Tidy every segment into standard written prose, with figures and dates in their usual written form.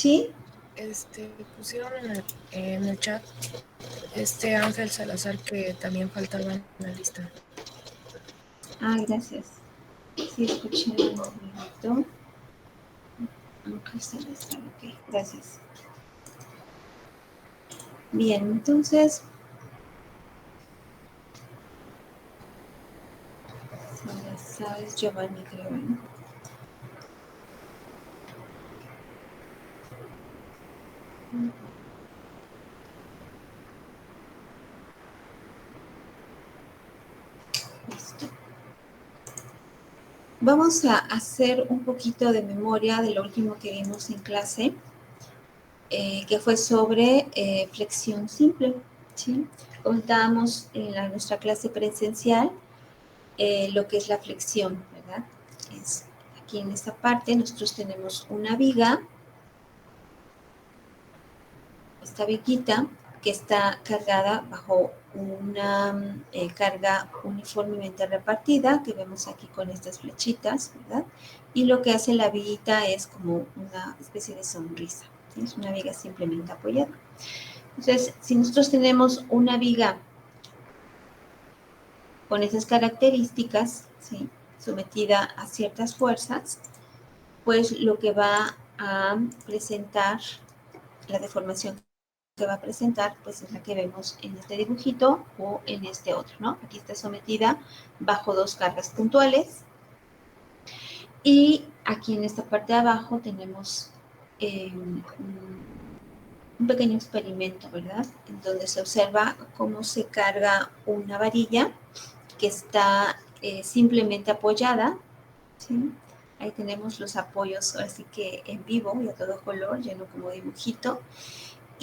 ¿Sí? Pusieron en el chat Ángel Salazar que también faltaba en la lista. Ah, gracias. Sí, escuché el movimiento. Ángel Salazar, ok, gracias. Bien, entonces, ya sabes, Giovanni, creo, ¿no? Listo. Vamos a hacer un poquito de memoria de lo último que vimos en clase, que fue sobre flexión simple, ¿sí? Comentábamos en nuestra clase presencial lo que es la flexión, ¿verdad? Aquí en esta parte nosotros tenemos una viga, esta viguita que está cargada bajo una carga uniformemente repartida, que vemos aquí con estas flechitas, ¿verdad? Y lo que hace la viguita es como una especie de sonrisa, ¿sí? Es una viga simplemente apoyada. Entonces, si nosotros tenemos una viga con esas características, ¿sí?, sometida a ciertas fuerzas, pues lo que va a presentar, la deformación que va a presentar, pues es la que vemos en este dibujito o en este otro, ¿no? Aquí está sometida bajo dos cargas puntuales y aquí en esta parte de abajo tenemos un pequeño experimento, ¿verdad? En donde se observa cómo se carga una varilla que está simplemente apoyada, ¿sí? Ahí tenemos los apoyos, así que en vivo y a todo color, lleno como dibujito.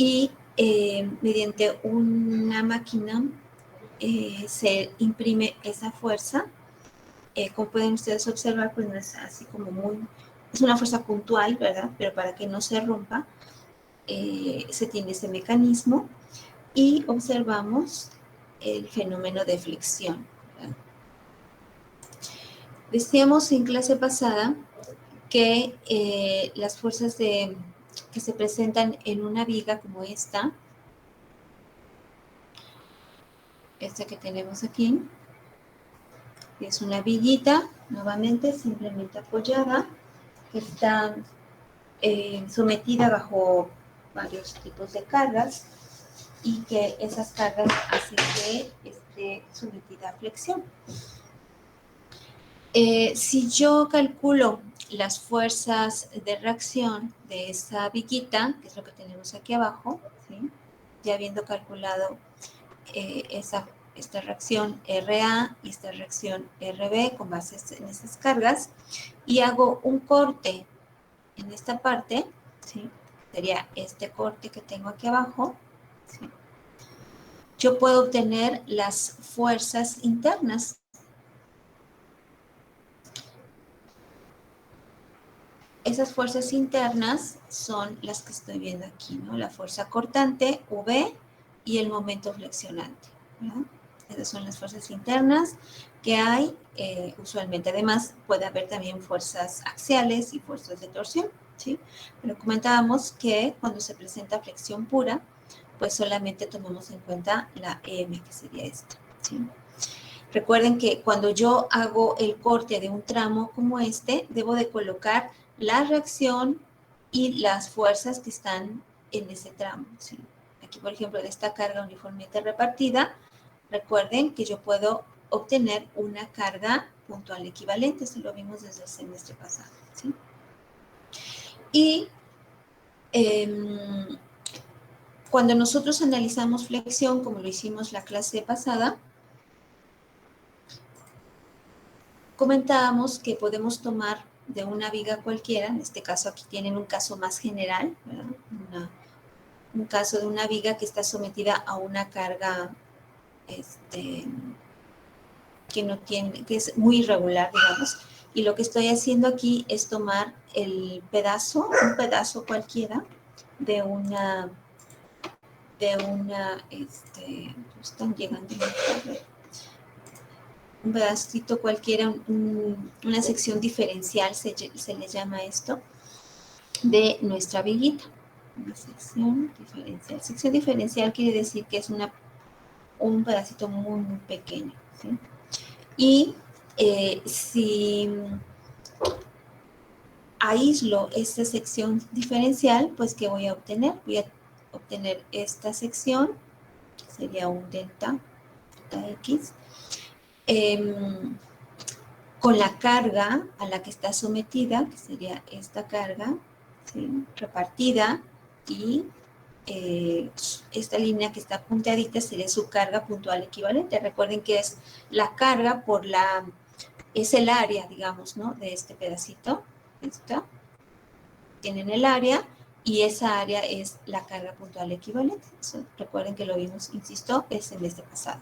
Y mediante una máquina se imprime esa fuerza. Como pueden ustedes observar, pues no es así como muy... Es una fuerza puntual, ¿verdad? Pero para que no se rompa, se tiene ese mecanismo y observamos el fenómeno de flexión, ¿verdad? Decíamos en clase pasada que las fuerzas que se presentan en una viga como esta que tenemos aquí, es una viguita, nuevamente simplemente apoyada, que está sometida bajo varios tipos de cargas y que esas cargas hacen que esté sometida a flexión. Si yo calculo las fuerzas de reacción de esa viguita, que es lo que tenemos aquí abajo, ¿sí?, ya habiendo calculado esta reacción RA y esta reacción RB con base en estas cargas, y hago un corte en esta parte, ¿sí?, sería este corte que tengo aquí abajo, ¿sí?, yo puedo obtener las fuerzas internas. Esas fuerzas internas son las que estoy viendo aquí, ¿no? La fuerza cortante, V, y el momento flexionante, ¿no? Esas son las fuerzas internas que hay usualmente. Además, puede haber también fuerzas axiales y fuerzas de torsión, ¿sí? Pero comentábamos que cuando se presenta flexión pura, pues solamente tomamos en cuenta la M, que sería esta, ¿sí? Recuerden que cuando yo hago el corte de un tramo como este, debo de colocar la reacción y las fuerzas que están en ese tramo, ¿sí? Aquí, por ejemplo, de esta carga uniformemente repartida, recuerden que yo puedo obtener una carga puntual equivalente, esto lo vimos desde el semestre pasado, ¿sí? Y cuando nosotros analizamos flexión, como lo hicimos la clase pasada, comentábamos que podemos tomar de una viga cualquiera, en este caso aquí tienen un caso más general, ¿verdad? Un caso de una viga que está sometida a una carga que no tiene, que es muy irregular, digamos, y lo que estoy haciendo aquí es tomar un pedazo cualquiera de están llegando un pedacito cualquiera, una sección diferencial se le llama esto, de nuestra viguita. Una sección diferencial. Sección diferencial quiere decir que es un pedacito muy, muy pequeño, ¿sí? Y si aíslo esta sección diferencial, pues ¿qué voy a obtener? Voy a obtener esta sección, que sería un delta X, con la carga a la que está sometida, que sería esta carga, ¿sí? Repartida, y esta línea que está punteadita sería su carga puntual equivalente. Recuerden que es la carga es el área, digamos, ¿no? De este pedacito. ¿Listo? Tienen el área y esa área es la carga puntual equivalente. Eso, recuerden que lo vimos, insisto, es el mes de pasado.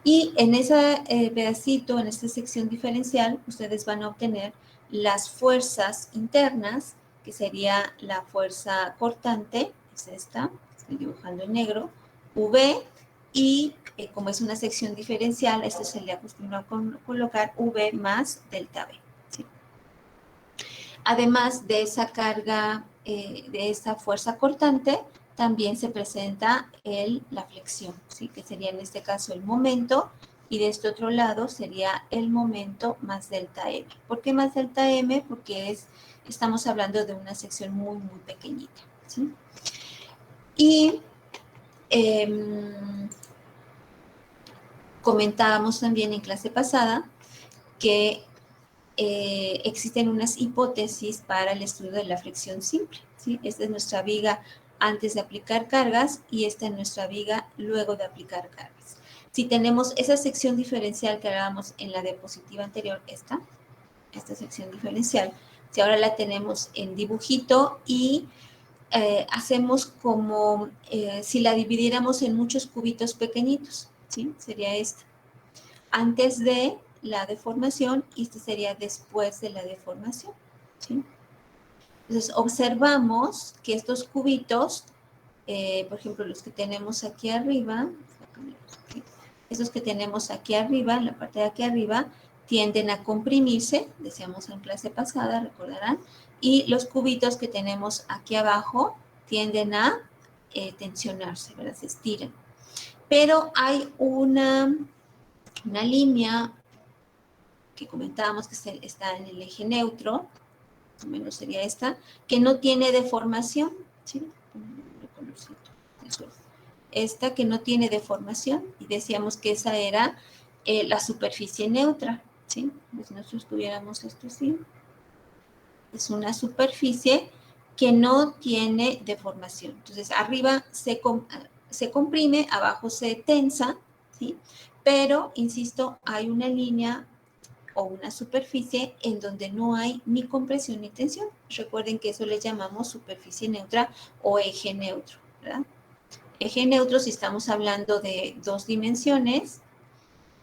Y en ese pedacito, en esta sección diferencial, ustedes van a obtener las fuerzas internas, que sería la fuerza cortante, es esta, estoy dibujando en negro, V, y como es una sección diferencial, esto se le acostumbra a colocar V más delta V. ¿Sí? Además de esa carga, de esa fuerza cortante, también se presenta la flexión, ¿sí? Que sería en este caso el momento, y de este otro lado sería el momento más delta M. ¿Por qué más delta M? Porque estamos hablando de una sección muy, muy pequeñita, ¿sí? Y comentábamos también en clase pasada que existen unas hipótesis para el estudio de la flexión simple, ¿sí? Esta es nuestra viga antes de aplicar cargas y esta es nuestra viga luego de aplicar cargas. Si tenemos esa sección diferencial que hablábamos en la diapositiva anterior, esta sección diferencial, si ahora la tenemos en dibujito y hacemos como si la dividiéramos en muchos cubitos pequeñitos, ¿sí? Sería esta. Antes de la deformación y este sería después de la deformación, ¿sí? Entonces, observamos que estos cubitos, por ejemplo, los que tenemos aquí arriba, estos que tenemos aquí arriba, en la parte de aquí arriba, tienden a comprimirse, decíamos en clase pasada, recordarán, y los cubitos que tenemos aquí abajo tienden a tensionarse, ¿verdad? Se estiran. Pero hay una línea que comentábamos que está en el eje neutro, más o menos sería esta, que no tiene deformación, ¿sí? Esta que no tiene deformación, y decíamos que esa era la superficie neutra, ¿sí? Pues nosotros tuviéramos esto así, es una superficie que no tiene deformación. Entonces, arriba se comprime, abajo se tensa, ¿sí? Pero, insisto, hay una línea o una superficie en donde no hay ni compresión ni tensión. Recuerden que eso le llamamos superficie neutra o eje neutro, ¿verdad? Eje neutro si estamos hablando de 2 dimensiones,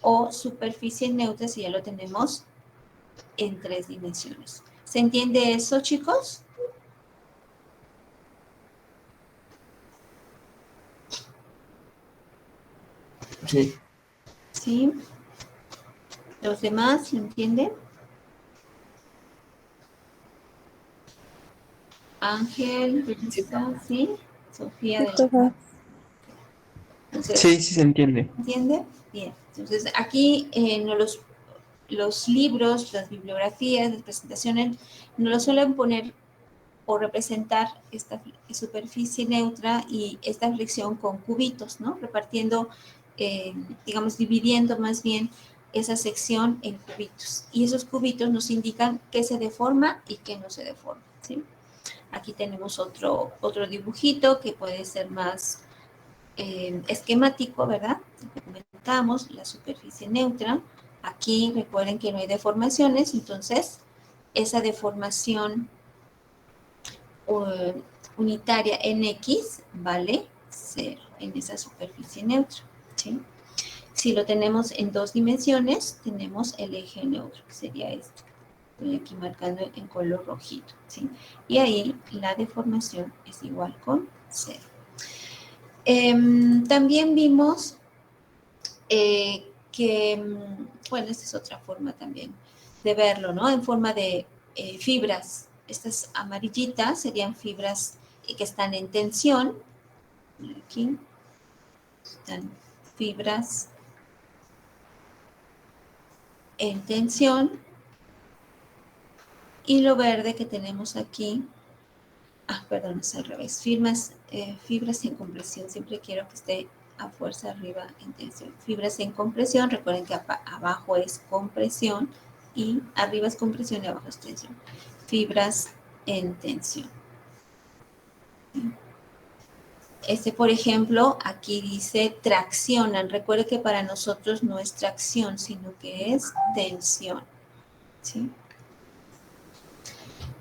o superficie neutra si ya lo tenemos en 3 dimensiones. ¿Se entiende eso, chicos? Sí. ¿Sí? ¿Los demás lo entienden? Ángel, Luisa, ¿sí? Sofía de la... Entonces, Sí, sí se entiende. ¿entiende? Bien. Entonces, aquí los libros, las bibliografías, las presentaciones, nos lo suelen poner o representar esta superficie neutra y esta flexión con cubitos, ¿no? Repartiendo, digamos, dividiendo más bien esa sección en cubitos. Y esos cubitos nos indican qué se deforma y qué no se deforma, ¿sí? Aquí tenemos otro dibujito que puede ser más esquemático, ¿verdad? Lo que comentamos, la superficie neutra. Aquí recuerden que no hay deformaciones, entonces esa deformación unitaria en X vale 0 en esa superficie neutra, ¿sí? Si lo tenemos en 2 dimensiones, tenemos el eje neutro, que sería este. Estoy aquí marcando en color rojito, ¿sí? Y ahí la deformación es igual con 0. También vimos bueno, esta es otra forma también de verlo, ¿no? En forma de fibras estas amarillitas serían fibras que están en tensión. Aquí están fibras en tensión. Y lo verde que tenemos aquí, perdón, es al revés, fibras en compresión, siempre quiero que esté a fuerza arriba en tensión. Fibras en compresión, recuerden que abajo es compresión y arriba es compresión y abajo es tensión. Fibras en tensión. Por ejemplo, aquí dice traccionan. Recuerde que para nosotros no es tracción, sino que es tensión. ¿Sí?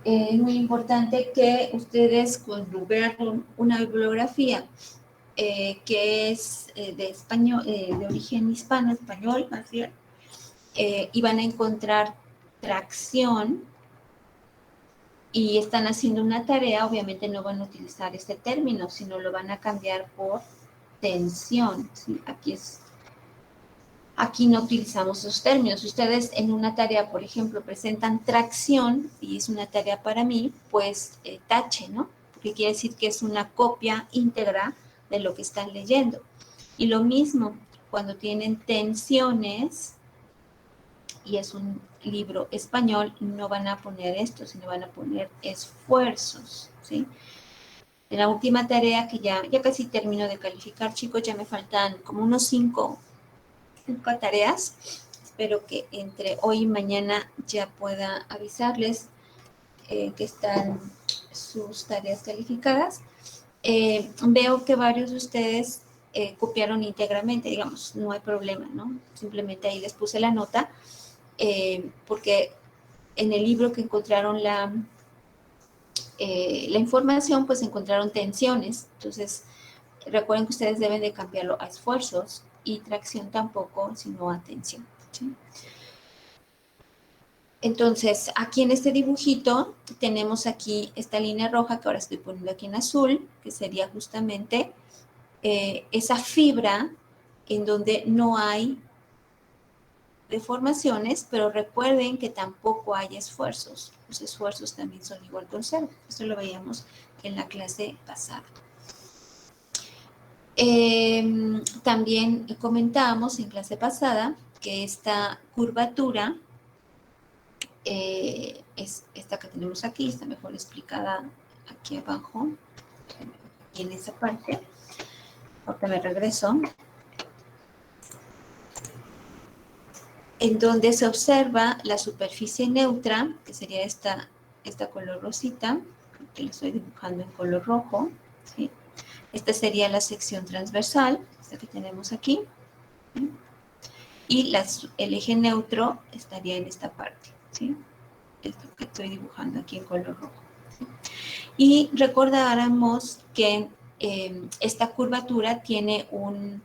Es muy importante que ustedes, cuando vean una bibliografía que es de español, de origen hispano, español, más bien, y van a encontrar tracción y están haciendo una tarea, obviamente no van a utilizar este término, sino lo van a cambiar por tensión. ¿Sí? Aquí no utilizamos esos términos. Si ustedes en una tarea, por ejemplo, presentan tracción y es una tarea para mí, pues tache, ¿no? Porque quiere decir que es una copia íntegra de lo que están leyendo. Y lo mismo, cuando tienen tensiones y es un libro español, no van a poner esto, sino van a poner esfuerzos, ¿sí? En la última tarea, que ya casi termino de calificar, chicos, ya me faltan como unos 5 tareas. Espero que entre hoy y mañana ya pueda avisarles que están sus tareas calificadas. Veo que varios de ustedes copiaron íntegramente, digamos, no hay problema, ¿no? Simplemente ahí les puse la nota, porque en el libro que encontraron la información, pues encontraron tensiones. Entonces, recuerden que ustedes deben de cambiarlo a esfuerzos y tracción tampoco, sino a tensión. ¿Sí? Entonces, aquí en este dibujito tenemos aquí esta línea roja que ahora estoy poniendo aquí en azul, que sería justamente esa fibra en donde no hay deformaciones, pero recuerden que tampoco hay esfuerzos. Los esfuerzos también son igual con cero. Esto lo veíamos en la clase pasada. También comentábamos en clase pasada que esta curvatura es esta que tenemos aquí, está mejor explicada aquí abajo, y en esa parte. Ahorita me regreso. En donde se observa la superficie neutra, que sería esta color rosita, que lo estoy dibujando en color rojo, ¿sí? Esta sería la sección transversal, esta que tenemos aquí, ¿sí? Y el eje neutro estaría en esta parte, ¿sí? Esto que estoy dibujando aquí en color rojo, ¿sí? Y recordáramos que esta curvatura tiene un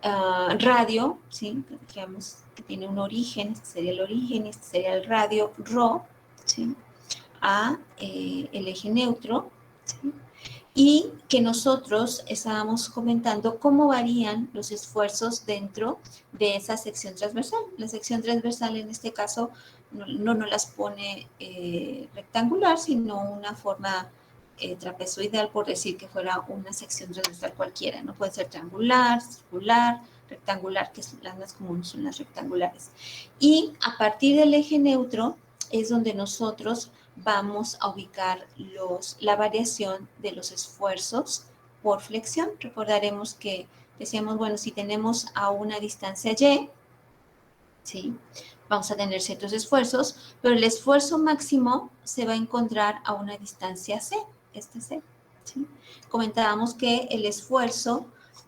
radio, ¿sí? Digamos que tiene un origen, este sería el origen, este sería el radio ρ, ¿sí? A el eje neutro, ¿sí? Y que nosotros estábamos comentando cómo varían los esfuerzos dentro de esa sección transversal. La sección transversal en este caso no nos las pone rectangular, sino una forma trapezoidal, por decir que fuera una sección transversal cualquiera, ¿no? Puede ser triangular, circular, rectangular, que las más comunes son las rectangulares. Y a partir del eje neutro es donde nosotros vamos a ubicar la variación de los esfuerzos por flexión. Recordaremos que decíamos, bueno, si tenemos a una distancia y, ¿sí? Vamos a tener ciertos esfuerzos, pero el esfuerzo máximo se va a encontrar a una distancia c, c. ¿Sí? Comentábamos que el esfuerzo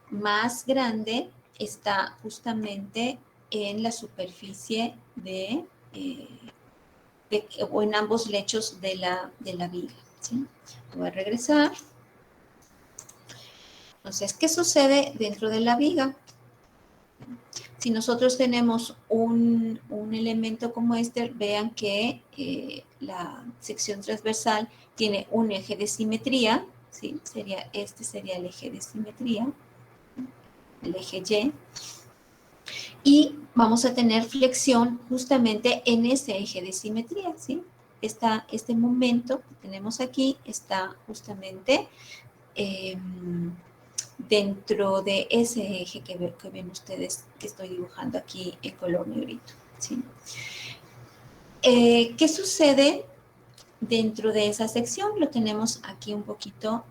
más grande está justamente en la superficie o en ambos lechos de la viga, ¿sí? Voy a regresar. Entonces, ¿qué sucede dentro de la viga? Si nosotros tenemos un elemento como este, vean que la sección transversal tiene un eje de simetría, ¿sí? Este sería el eje de simetría, el eje Y. Y vamos a tener flexión justamente en ese eje de simetría, ¿sí? este momento que tenemos aquí está justamente dentro de ese eje que ven ustedes que estoy dibujando aquí en color negrito, ¿sí? ¿Qué sucede dentro de esa sección? Lo tenemos aquí un poquito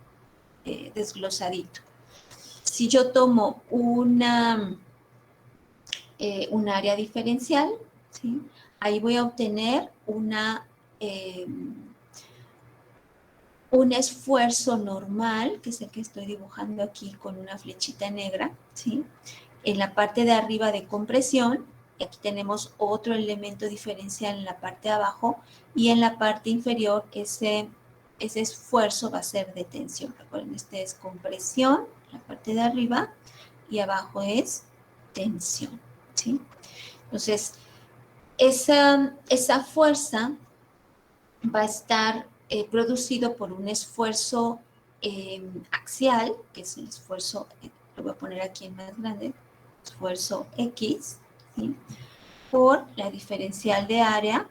desglosadito. Si yo tomo un área diferencial, ¿sí? Ahí voy a obtener un esfuerzo normal, que es el que estoy dibujando aquí con una flechita negra, ¿sí? En la parte de arriba de compresión, y aquí tenemos otro elemento diferencial en la parte de abajo, y en la parte inferior ese esfuerzo va a ser de tensión. Recuerden, este es compresión, la parte de arriba, y abajo es tensión, ¿sí? Entonces, esa fuerza va a estar producido por un esfuerzo axial, que es el esfuerzo, lo voy a poner aquí en más grande, esfuerzo X, ¿sí? Por la diferencial de área,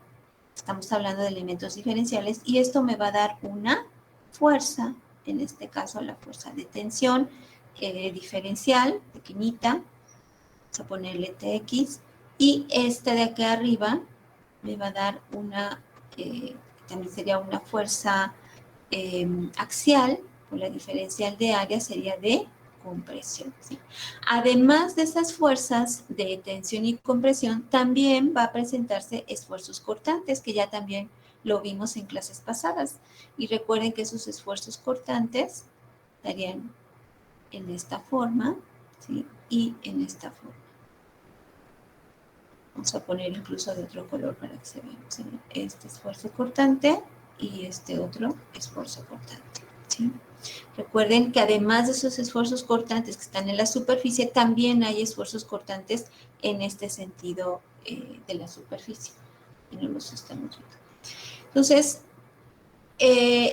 estamos hablando de elementos diferenciales, y esto me va a dar una fuerza, en este caso la fuerza de tensión diferencial, pequeñita, vamos a ponerle TX, y este de aquí arriba me va a dar una, también sería una fuerza axial, por la diferencial de área sería de compresión, ¿sí? Además de esas fuerzas de tensión y compresión, también va a presentarse esfuerzos cortantes, que ya también lo vimos en clases pasadas. Y recuerden que esos esfuerzos cortantes estarían en esta forma, ¿sí? Y en esta forma. Vamos a poner incluso de otro color para que se vea, ¿sí? Este esfuerzo cortante y este otro esfuerzo cortante, ¿sí? Recuerden que además de esos esfuerzos cortantes que están en la superficie, también hay esfuerzos cortantes en este sentido de la superficie. Y no los estamos viendo. Entonces,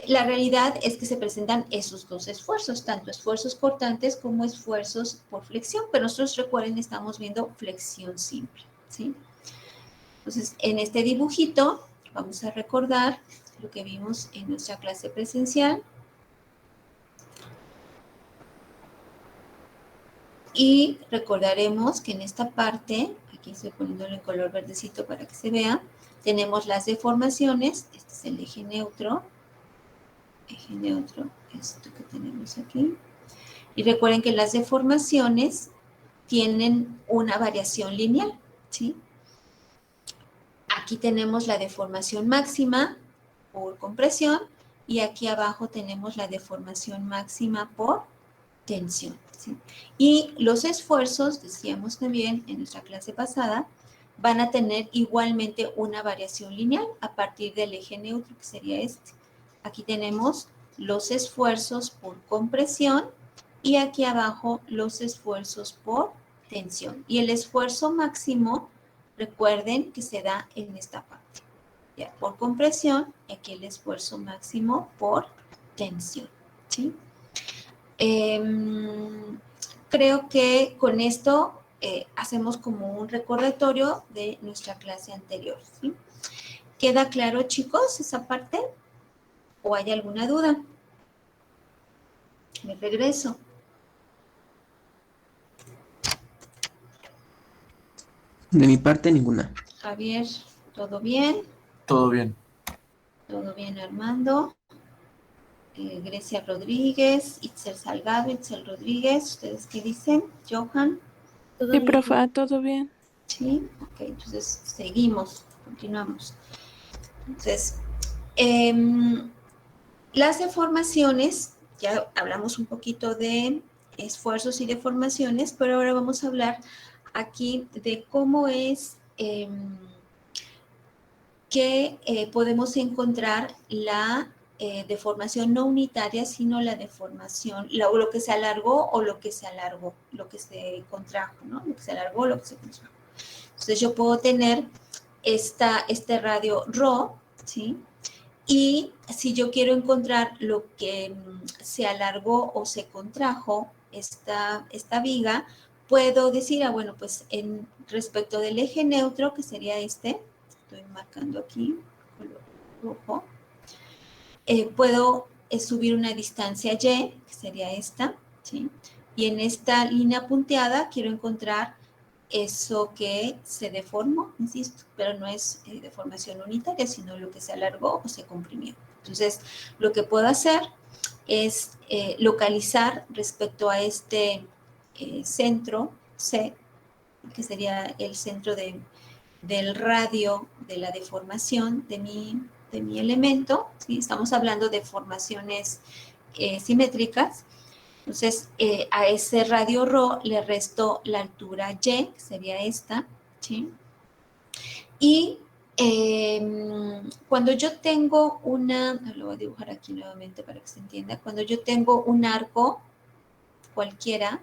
la realidad es que se presentan esos dos esfuerzos, tanto esfuerzos cortantes como esfuerzos por flexión, pero nosotros, recuerden, estamos viendo flexión simple, ¿sí? Entonces, en este dibujito vamos a recordar lo que vimos en nuestra clase presencial. Y recordaremos que en esta parte, aquí estoy poniéndolo en color verdecito para que se vea, tenemos las deformaciones, este es el eje neutro, esto que tenemos aquí. Y recuerden que las deformaciones tienen una variación lineal, ¿sí? Aquí tenemos la deformación máxima por compresión y aquí abajo tenemos la deformación máxima por tensión, ¿sí? Y los esfuerzos, decíamos también en nuestra clase pasada, van a tener igualmente una variación lineal a partir del eje neutro, que sería este. Aquí tenemos los esfuerzos por compresión y aquí abajo los esfuerzos por tensión. Y el esfuerzo máximo, recuerden que se da en esta parte. Ya, por compresión, y aquí el esfuerzo máximo por tensión, ¿sí? Creo que con esto hacemos como un recordatorio de nuestra clase anterior, ¿sí? ¿Queda claro, chicos, esa parte? ¿O hay alguna duda? Me regreso. De mi parte, ninguna. Javier, ¿todo bien? Todo bien. ¿Todo bien, Armando? Grecia Rodríguez, Itzel Salgado, Itzel Rodríguez, ¿ustedes qué dicen? Johan, Sí, profe, todo bien. ¿sí? Ok, entonces seguimos, continuamos. Entonces, las deformaciones, ya hablamos un poquito de esfuerzos y deformaciones, pero ahora vamos a hablar aquí de cómo es que podemos encontrar la deformación no unitaria, sino la deformación, lo que se alargó o lo que se alargó, lo que se contrajo, ¿no? Lo que se alargó o lo que se contrajo. Entonces yo puedo tener este radio ρ, ¿sí? Y si yo quiero encontrar lo que se alargó o se contrajo, esta viga, puedo decir, bueno, pues respecto del eje neutro, que sería este, estoy marcando aquí, rojo, puedo subir una distancia y, que sería esta, ¿sí? Y en esta línea punteada quiero encontrar eso que se deformó, insisto, pero no es deformación unitaria, sino lo que se alargó o se comprimió. Entonces, lo que puedo hacer es localizar respecto a este centro C, que sería el centro del radio de la deformación de mi elemento, ¿sí? Estamos hablando de formaciones simétricas. Entonces, a ese radio ρ le resto la altura y, que sería esta, ¿sí? Y cuando yo tengo lo voy a dibujar aquí nuevamente para que se entienda, cuando yo tengo un arco cualquiera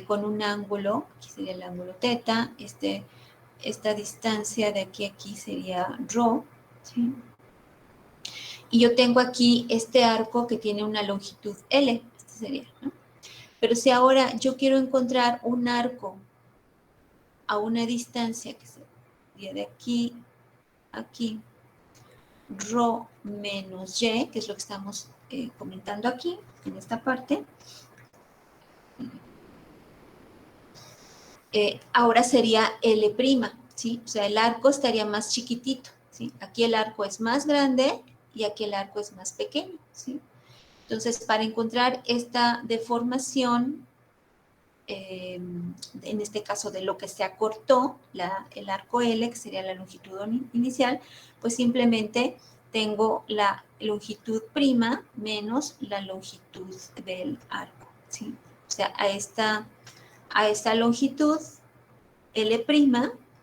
con un ángulo, aquí sería el ángulo teta, esta distancia de aquí a aquí sería ρ, ¿sí? Y yo tengo aquí este arco que tiene una longitud L, este sería, ¿no? Pero si ahora yo quiero encontrar un arco a una distancia que sería de aquí a aquí, ρ menos y, que es lo que estamos comentando aquí, en esta parte, ahora sería L', ¿sí? O sea, el arco estaría más chiquitito, ¿sí? Aquí el arco es más grande y aquí el arco es más pequeño, ¿sí? Entonces, para encontrar esta deformación, en este caso de lo que se acortó, el arco L, que sería la longitud inicial, pues simplemente tengo la longitud prima menos la longitud del arco, ¿sí? O sea, a esta longitud L'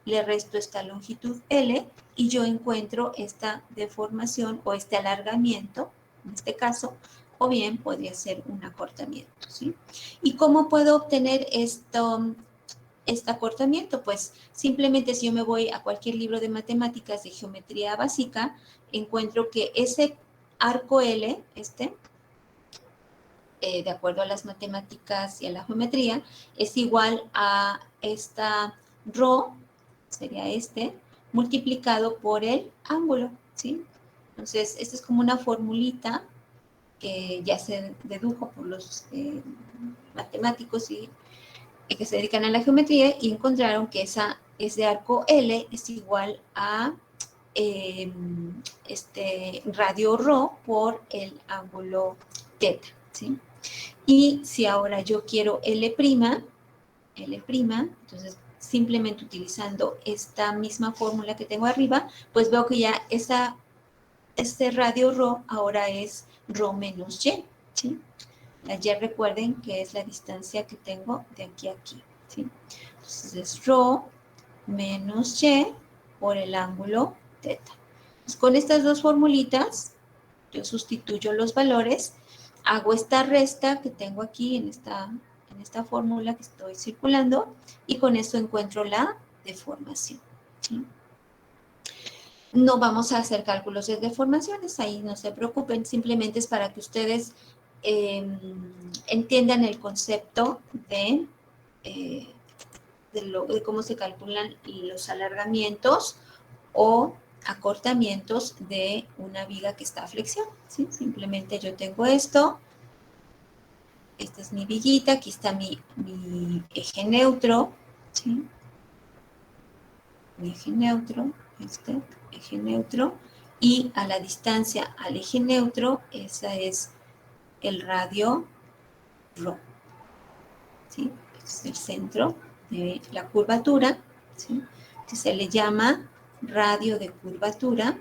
le resto esta longitud L y yo encuentro esta deformación o este alargamiento, en este caso, o bien podría ser un acortamiento, ¿sí? ¿Y cómo puedo obtener este acortamiento? Pues simplemente si yo me voy a cualquier libro de matemáticas de geometría básica, encuentro que ese arco L, de acuerdo a las matemáticas y a la geometría, es igual a esta ρ, sería multiplicado por el ángulo, ¿sí? Entonces, esta es como una formulita que ya se dedujo por los matemáticos y que se dedican a la geometría y encontraron que ese arco L es igual a radio ρ por el ángulo teta, ¿sí? Y si ahora yo quiero L', entonces simplemente utilizando esta misma fórmula que tengo arriba, pues veo que ya este radio ρ ahora es ρ menos y, ¿sí? La y recuerden que es la distancia que tengo de aquí a aquí, ¿sí? Entonces es ρ menos y por el ángulo teta. Entonces, con estas dos formulitas, yo sustituyo los valores, hago esta resta que tengo aquí en esta fórmula que estoy circulando y con esto encuentro la deformación, ¿sí? No vamos a hacer cálculos de deformaciones, ahí no se preocupen, simplemente es para que ustedes entiendan el concepto de cómo se calculan los alargamientos o acortamientos de una viga que está a flexión, ¿sí? Simplemente yo tengo esto, esta es mi viguita, aquí está mi eje neutro, ¿sí? Mi eje neutro, eje neutro, y a la distancia al eje neutro, esa es el radio ρ, ¿sí? Este es el centro de la curvatura, ¿sí? Que se le llama radio de curvatura,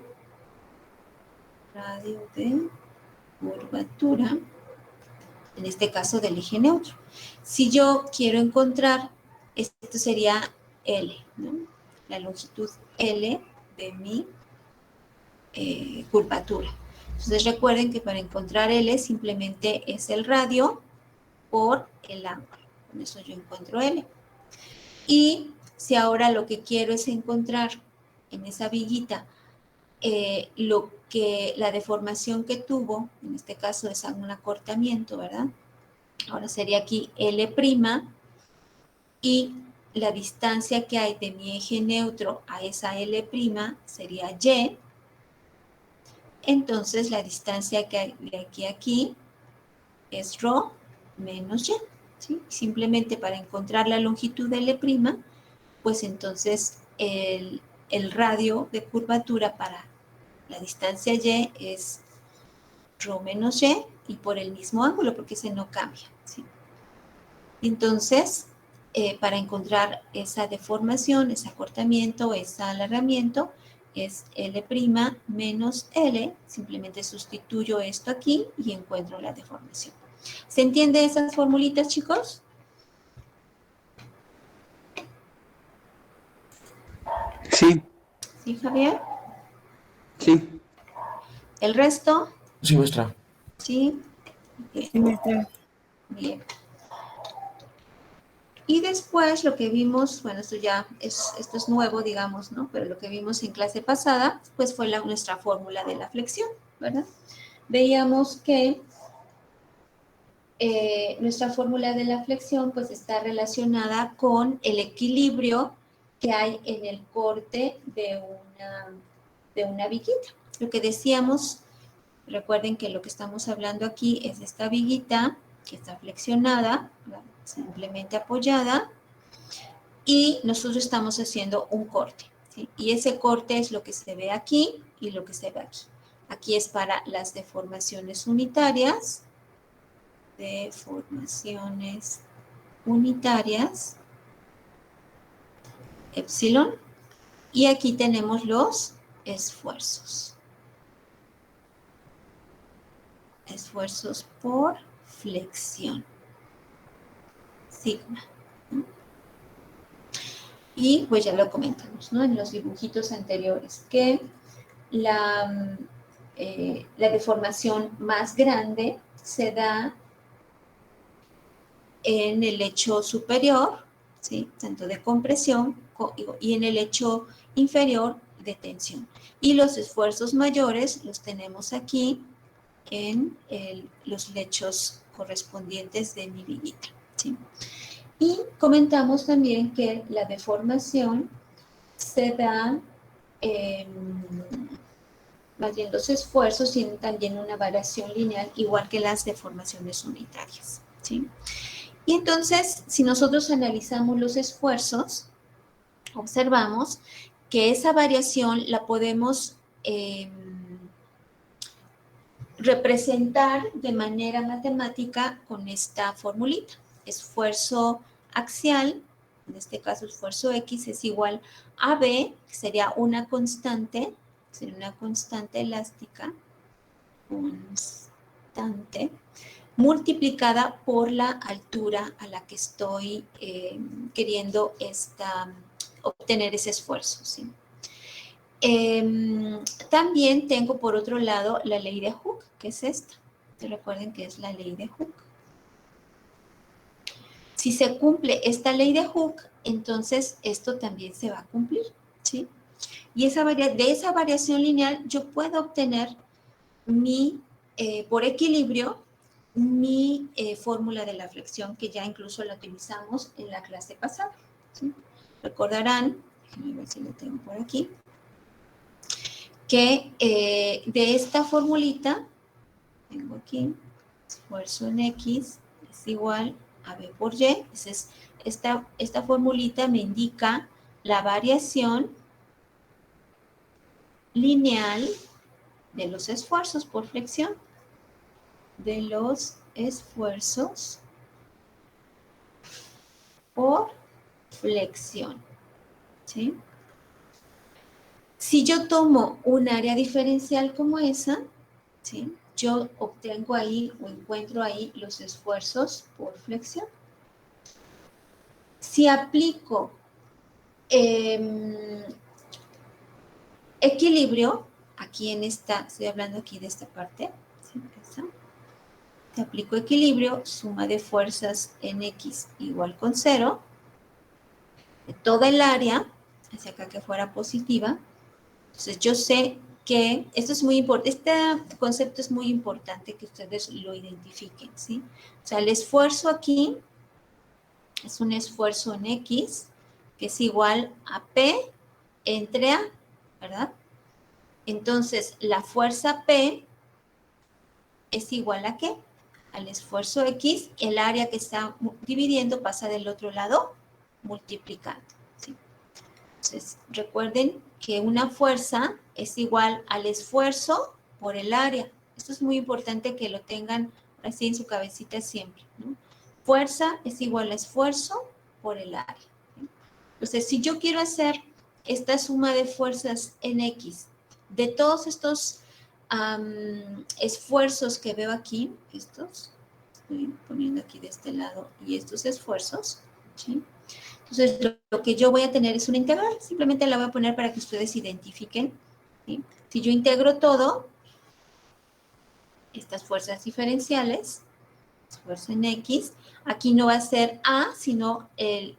en este caso del eje neutro. Si yo quiero encontrar, esto sería L, ¿no? La longitud L de mi curvatura. Entonces recuerden que para encontrar L simplemente es el radio por el ángulo. Con eso yo encuentro L. Y si ahora lo que quiero es encontrar en esa viguita la deformación que tuvo, en este caso es un acortamiento, ¿verdad? Ahora sería aquí L' y la distancia que hay de mi eje neutro a esa L' sería Y, entonces la distancia que hay de aquí a aquí es ρ menos y. ¿Sí? Simplemente para encontrar la longitud de L', pues entonces el radio de curvatura para la distancia y es ρ menos y por el mismo ángulo, porque ese no cambia. ¿Sí? Entonces, para encontrar esa deformación, ese acortamiento, ese alargamiento, es L' menos L, simplemente sustituyo esto aquí y encuentro la deformación. ¿Se entiende esas formulitas, chicos? Sí, ¿Sí, Javier? sí. ¿El resto? Sí, maestra. ¿Sí? Bien. Sí, maestra. Bien. Y después lo que vimos, bueno, esto es nuevo, digamos, ¿no? Pero lo que vimos en clase pasada, pues fue nuestra fórmula de la flexión, ¿verdad? Veíamos que nuestra fórmula de la flexión, pues está relacionada con el equilibrio que hay en el corte de una viguita. Lo que decíamos, recuerden que lo que estamos hablando aquí es esta viguita que está flexionada, ¿verdad? Simplemente apoyada, y nosotros estamos haciendo un corte, ¿sí? Y ese corte es lo que se ve aquí y lo que se ve aquí. Aquí es para las deformaciones unitarias, epsilon, y aquí tenemos los esfuerzos por flexión, sigma. Y pues ya lo comentamos, ¿no? En los dibujitos anteriores, que la deformación más grande se da en el hecho superior, ¿sí? Tanto de compresión y en el hecho inferior de tensión. Y los esfuerzos mayores los tenemos aquí en los lechos correspondientes de mi viguita, ¿sí? Y comentamos también que la deformación se da, más bien los esfuerzos tienen también una variación lineal, igual que las deformaciones unitarias, ¿sí? Y entonces, si nosotros analizamos los esfuerzos, observamos que esa variación la podemos representar de manera matemática con esta formulita. Esfuerzo axial, en este caso esfuerzo X, es igual a B, que sería una constante elástica, multiplicada por la altura a la que estoy queriendo obtener ese esfuerzo, ¿sí? También tengo por otro lado la ley de Hooke, que es esta. Recuerden que es la ley de Hooke. Si se cumple esta ley de Hooke, entonces esto también se va a cumplir, ¿sí? Y de esa variación lineal yo puedo obtener por equilibrio, mi fórmula de la flexión, que ya incluso la utilizamos en la clase pasada, ¿sí? Recordarán, déjenme ver si lo tengo por aquí, que de esta formulita, tengo aquí, esfuerzo en X es igual a B por Y. Entonces, esta formulita me indica la variación lineal de los esfuerzos por flexión. De los esfuerzos por flexión, ¿sí? Si yo tomo un área diferencial como esa, ¿sí? Yo obtengo ahí o encuentro ahí los esfuerzos por flexión. Si aplico equilibrio, aquí estoy hablando aquí de esta parte, ¿sí? Si aplico equilibrio, suma de fuerzas en X igual con 0, de toda el área, hacia acá que fuera positiva. Entonces yo sé que esto es muy importante, este concepto es muy importante que ustedes lo identifiquen, ¿sí? O sea, el esfuerzo aquí es un esfuerzo en X, que es igual a P entre A, ¿verdad? Entonces, la fuerza P es igual ¿a qué? Al esfuerzo X, el área que está dividiendo pasa del otro lado multiplicando, ¿sí? Entonces, recuerden que una fuerza es igual al esfuerzo por el área. Esto es muy importante que lo tengan así en su cabecita siempre, ¿no? Fuerza es igual a esfuerzo por el área, ¿sí? Entonces, si yo quiero hacer esta suma de fuerzas en X, de todos estos esfuerzos que veo aquí, estos, estoy poniendo aquí de este lado, y estos esfuerzos, ¿sí? Entonces, lo que yo voy a tener es una integral, simplemente la voy a poner para que ustedes identifiquen, ¿sí? Si yo integro todo, estas fuerzas diferenciales, esfuerzo en X, aquí no va a ser A, sino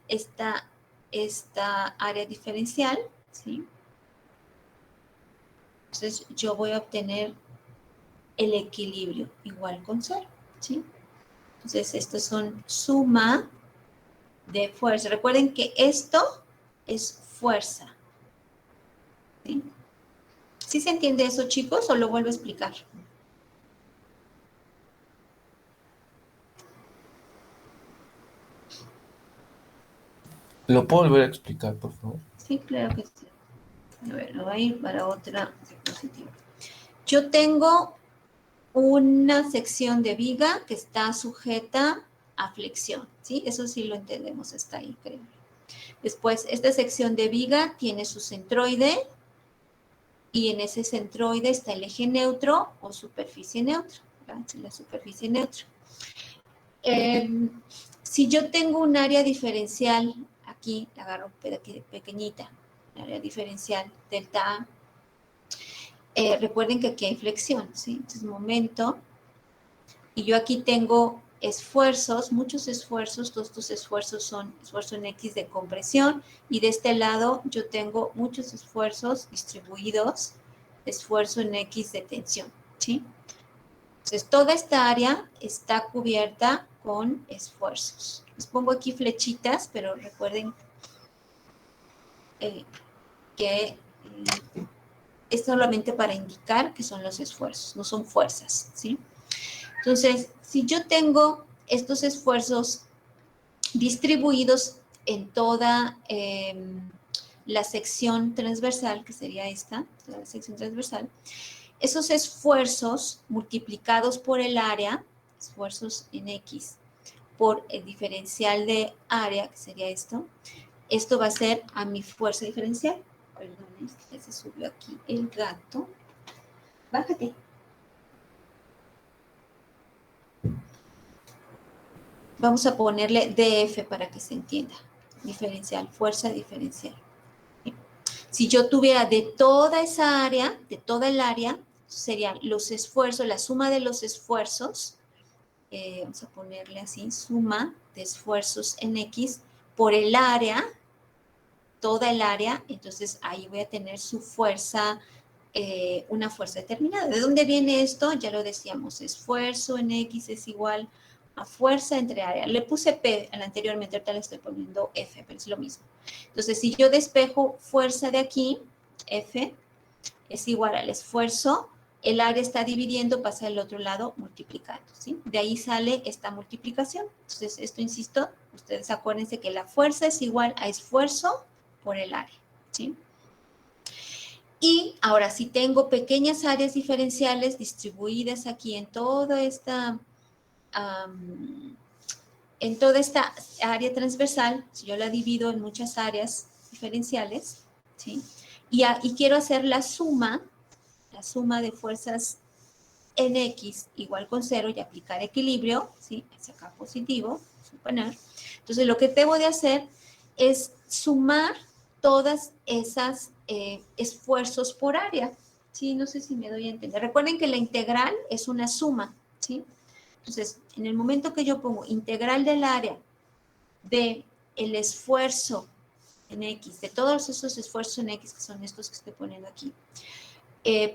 esta área diferencial, ¿sí? Entonces, yo voy a obtener el equilibrio igual con 0, ¿sí? Entonces, estos son suma de fuerza. Recuerden que esto es fuerza, ¿sí? ¿Sí se entiende eso, chicos, o lo vuelvo a explicar? ¿Lo puedo volver a explicar, por favor? Sí, claro que sí. A ver, lo voy a ir para otra diapositiva. Yo tengo una sección de viga que está sujeta a flexión, ¿sí? Eso sí lo entendemos, está ahí, creo. Después, esta sección de viga tiene su centroide y en ese centroide está el eje neutro o superficie neutra, ¿verdad? La superficie neutra. Si yo tengo un área diferencial, aquí la agarro pequeñita, un área diferencial delta A, recuerden que aquí hay flexión, ¿sí? Entonces, momento, y yo aquí tengo esfuerzos, muchos esfuerzos, todos estos esfuerzos son esfuerzo en X de compresión, y de este lado yo tengo muchos esfuerzos distribuidos, esfuerzo en X de tensión, ¿sí? Entonces, toda esta área está cubierta con esfuerzos. Les pongo aquí flechitas, pero recuerden que es solamente para indicar que son los esfuerzos, no son fuerzas, ¿sí? Entonces, si yo tengo estos esfuerzos distribuidos en toda la sección transversal, que sería esta, la sección transversal, esos esfuerzos multiplicados por el área, esfuerzos en X, por el diferencial de área, que sería esto va a ser a mi fuerza diferencial. Perdón, es que ya se subió aquí el gato. Bájate. Vamos a ponerle DF para que se entienda. Diferencial, fuerza diferencial. Si yo tuviera de toda esa área, de toda el área, serían los esfuerzos, la suma de los esfuerzos, vamos a ponerle así, suma de esfuerzos en X por el área, toda el área, entonces ahí voy a tener su fuerza, una fuerza determinada. ¿De dónde viene esto? Ya lo decíamos, esfuerzo en X es igual a fuerza entre área. Le puse P anteriormente, ahorita le estoy poniendo F, pero es lo mismo. Entonces, si yo despejo fuerza de aquí, F, es igual al esfuerzo, el área está dividiendo, pasa al otro lado multiplicando, ¿sí? De ahí sale esta multiplicación. Entonces, esto, insisto, ustedes acuérdense que la fuerza es igual a esfuerzo por el área, ¿sí? Y ahora, si tengo pequeñas áreas diferenciales distribuidas aquí en toda esta área transversal, si yo la divido en muchas áreas diferenciales, ¿sí? Y quiero hacer la suma de fuerzas en X igual con 0 y aplicar equilibrio, ¿sí? Hacia acá positivo, suponer. Entonces, lo que debo de hacer es sumar todas esas esfuerzos por área, ¿sí? No sé si me doy a entender. Recuerden que la integral es una suma, ¿sí? Entonces, en el momento que yo pongo integral del área de el esfuerzo en X, de todos esos esfuerzos en X, que son estos que estoy poniendo aquí,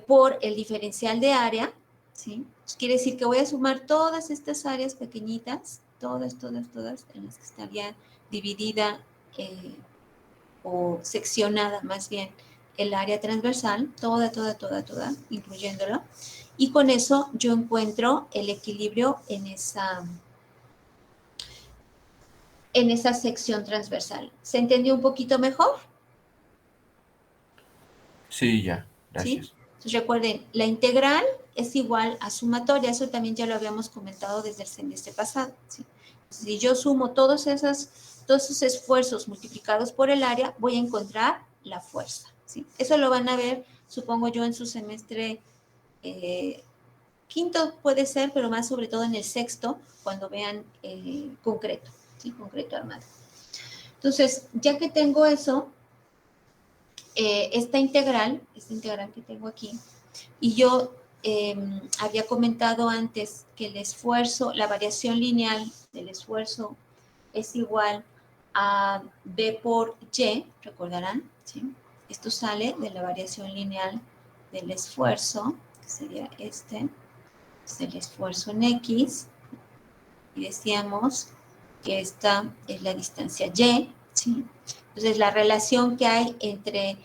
por el diferencial de área, ¿sí? Pues quiere decir que voy a sumar todas estas áreas pequeñitas, todas, en las que estaría dividida o seccionada más bien el área transversal, toda, incluyéndola, y con eso yo encuentro el equilibrio en esa sección transversal. ¿Se entendió un poquito mejor? Sí, ya, ¿Sí? gracias. Entonces recuerden, la integral es igual a sumatoria, eso también ya lo habíamos comentado desde el semestre pasado, ¿sí? Si yo sumo todos esos esfuerzos multiplicados por el área, voy a encontrar la fuerza, ¿sí? Eso lo van a ver, supongo yo, en su semestre quinto puede ser, pero más sobre todo en el sexto, cuando vean concreto, ¿sí? Concreto armado. Entonces, ya que tengo eso, esta integral que tengo aquí, y yo había comentado antes que el esfuerzo, la variación lineal del esfuerzo es igual a B por Y, recordarán, ¿sí? Esto sale de la variación lineal del esfuerzo, que sería este, es el esfuerzo en X, y decíamos que esta es la distancia Y, ¿sí? Entonces, la relación que hay entre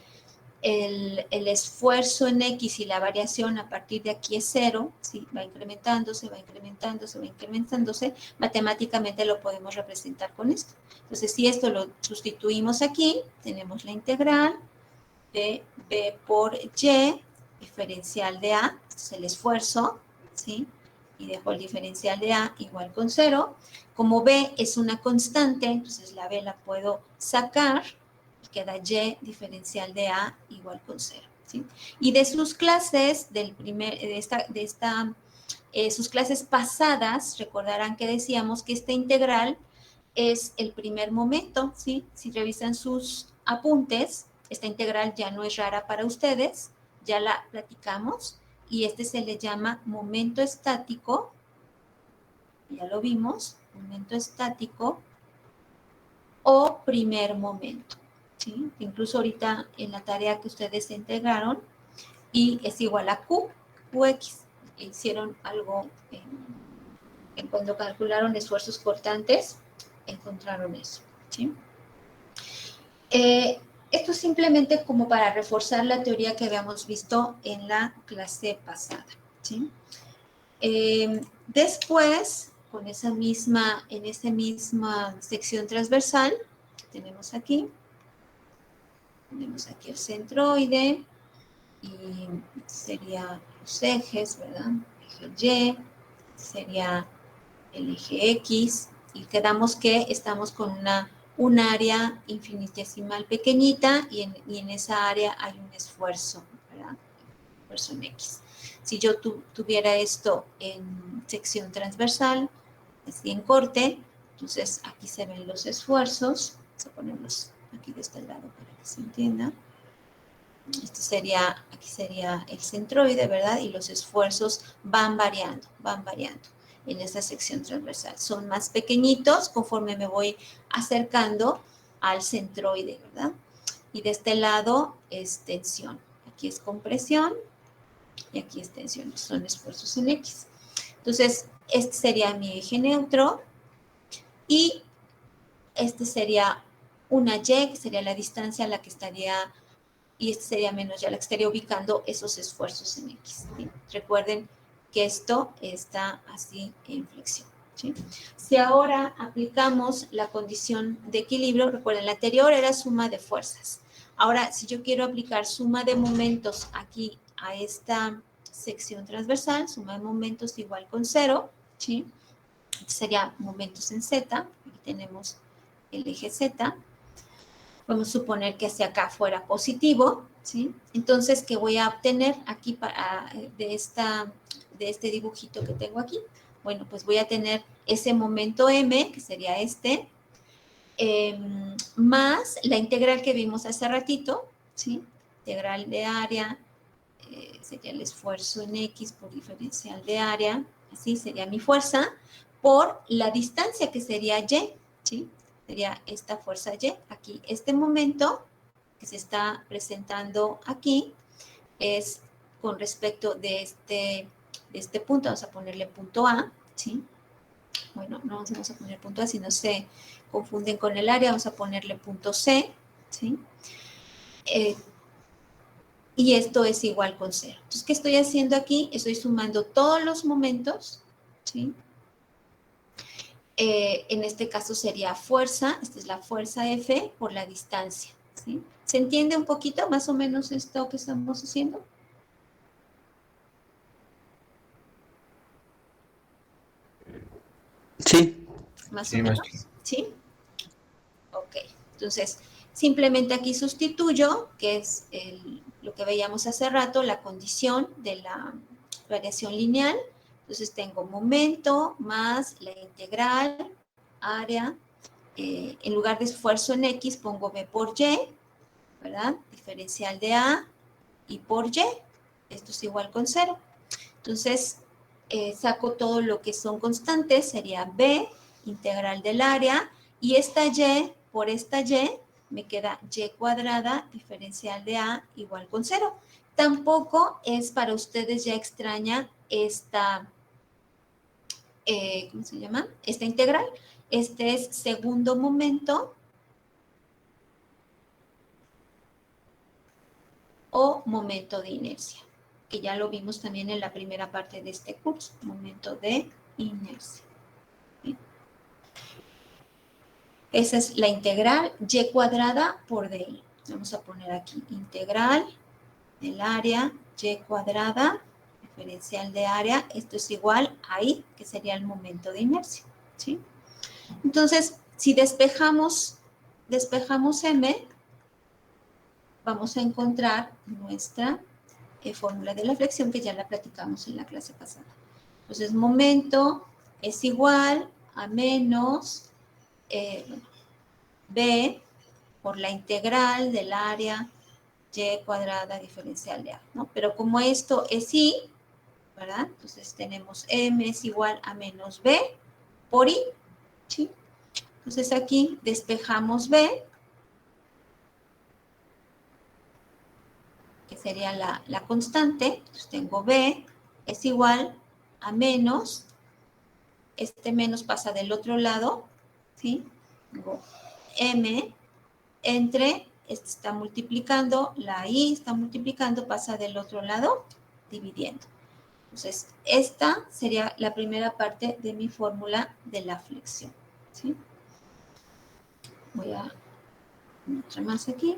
el esfuerzo en X y la variación a partir de aquí es cero, ¿sí? Va incrementándose, matemáticamente lo podemos representar con esto. Entonces, si esto lo sustituimos aquí, tenemos la integral de B por Y, diferencial de A, este es el esfuerzo, ¿sí? Y dejo el diferencial de A igual con 0. Como B es una constante, entonces la B la puedo sacar, queda Y diferencial de A igual con 0, ¿sí? Y de sus clases, sus clases pasadas, recordarán que decíamos que esta integral es el primer momento, ¿sí? Si revisan sus apuntes, esta integral ya no es rara para ustedes, ya la platicamos, y este se le llama momento estático, ya lo vimos, momento estático o primer momento, ¿sí? Incluso ahorita en la tarea que ustedes se integraron, y es igual a QX, hicieron algo cuando calcularon esfuerzos cortantes, encontraron eso, ¿sí? Esto es simplemente como para reforzar la teoría que habíamos visto en la clase pasada, ¿sí? Después, en esa misma sección transversal, tenemos aquí el centroide y sería los ejes, ¿verdad? El eje Y, sería el eje X, y quedamos que estamos con un área infinitesimal pequeñita y en esa área hay un esfuerzo, ¿verdad? Esfuerzo en X. Si yo tuviera esto en sección transversal, así en corte, entonces aquí se ven los esfuerzos, vamos a ponerlos aquí de este lado para que se entienda. Aquí sería el centroide, ¿verdad? Y los esfuerzos van variando en esta sección transversal. Son más pequeñitos conforme me voy acercando al centroide, ¿verdad? Y de este lado es tensión. Aquí es compresión y aquí es tensión. Son esfuerzos en X. Entonces, este sería mi eje neutro y este sería una Y, que sería la distancia a la que estaría, y este sería menos ya la que estaría ubicando esos esfuerzos en X, ¿sí? Recuerden que esto está así en flexión, ¿sí? Si ahora aplicamos la condición de equilibrio, recuerden, la anterior era suma de fuerzas. Ahora, si yo quiero aplicar suma de momentos aquí a esta sección transversal, suma de momentos igual con 0, ¿sí? Sería momentos en Z, aquí tenemos el eje Z. Vamos a suponer que hacia acá fuera positivo, ¿sí? Entonces, ¿qué voy a obtener aquí de este dibujito que tengo aquí? Bueno, pues voy a tener ese momento M, que sería este, más la integral que vimos hace ratito, ¿sí? Integral de área, sería el esfuerzo en X por diferencial de área, así sería mi fuerza, por la distancia que sería Y, ¿sí? Sería esta fuerza Y. Aquí, este momento que se está presentando aquí es con respecto de este punto, vamos a ponerle punto A, ¿sí? Bueno, no vamos a poner punto A, si no se confunden con el área, vamos a ponerle punto C, ¿sí? y esto es igual con 0. Entonces, ¿qué estoy haciendo aquí? Estoy sumando todos los momentos, ¿sí? En este caso sería fuerza, esta es la fuerza F por la distancia, ¿sí? ¿Se entiende un poquito más o menos esto que estamos haciendo? Sí. Más Sí, o maestra. menos, ¿sí? Ok, entonces simplemente aquí sustituyo, que es lo que veíamos hace rato, la condición de la variación lineal. Entonces tengo momento más la integral, área, en lugar de esfuerzo en X pongo B por Y, ¿verdad? Diferencial de A y por Y, esto es igual con 0. Entonces, saco todo lo que son constantes, sería B, integral del área, y esta Y por esta Y me queda Y cuadrada, diferencial de A, igual con 0. Tampoco es para ustedes ya extraña esta, ¿cómo se llama? Esta integral. Este es segundo momento o momento de inercia, que ya lo vimos también en la primera parte de este curso, momento de inercia. ¿Bien? Esa es la integral y cuadrada por DI. Vamos a poner aquí integral del área y cuadrada, diferencial de área, esto es igual a I, que sería el momento de inercia, ¿sí? Entonces, si despejamos M, vamos a encontrar nuestra fórmula de la flexión que ya la platicamos en la clase pasada. Entonces, momento es igual a menos B por la integral del área y cuadrada diferencial de A, ¿no? Pero como esto es I, ¿verdad? Entonces tenemos M es igual a menos B por I, ¿sí? Entonces aquí despejamos B, que sería la constante. Entonces tengo B es igual a menos, este menos pasa del otro lado, ¿sí? Tengo M entre, este está multiplicando, la I está multiplicando, pasa del otro lado, dividiendo. Entonces, esta sería la primera parte de mi fórmula de la flexión, ¿sí? Voy a otra más aquí.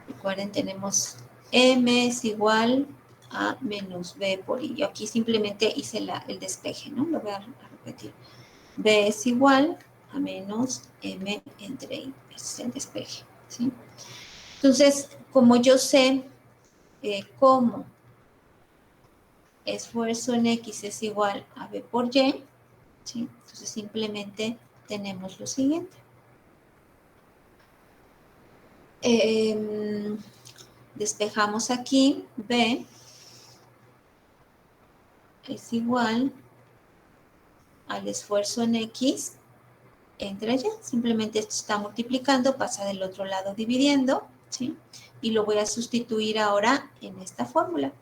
Recuerden, tenemos M es igual a menos B por I. Yo aquí simplemente hice el despeje, ¿no? Lo voy a repetir. B es igual a menos M entre I. Ese es el despeje, ¿sí? Entonces, como yo sé cómo esfuerzo en X es igual a B por Y, ¿sí? Entonces simplemente tenemos lo siguiente. Despejamos aquí, B es igual al esfuerzo en X entre Y. Simplemente esto está multiplicando, pasa del otro lado dividiendo, ¿sí? Y lo voy a sustituir ahora en esta fórmula.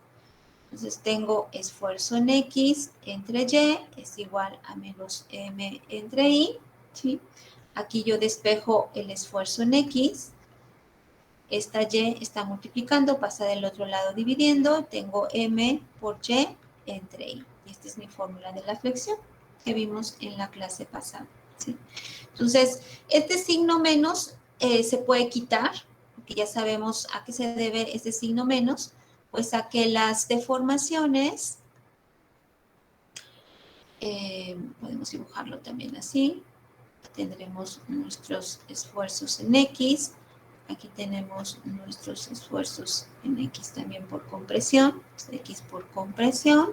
Entonces tengo esfuerzo en X entre Y es igual a menos M entre I, ¿sí? Aquí yo despejo el esfuerzo en X, esta Y está multiplicando, pasa del otro lado dividiendo, tengo M por Y entre I. Y esta es mi fórmula de la flexión que vimos en la clase pasada, ¿sí? Entonces, este signo menos se puede quitar, porque ya sabemos a qué se debe este signo menos, pues a que las deformaciones, podemos dibujarlo también así, tendremos nuestros esfuerzos en X, aquí tenemos nuestros esfuerzos en X también por compresión, X por compresión,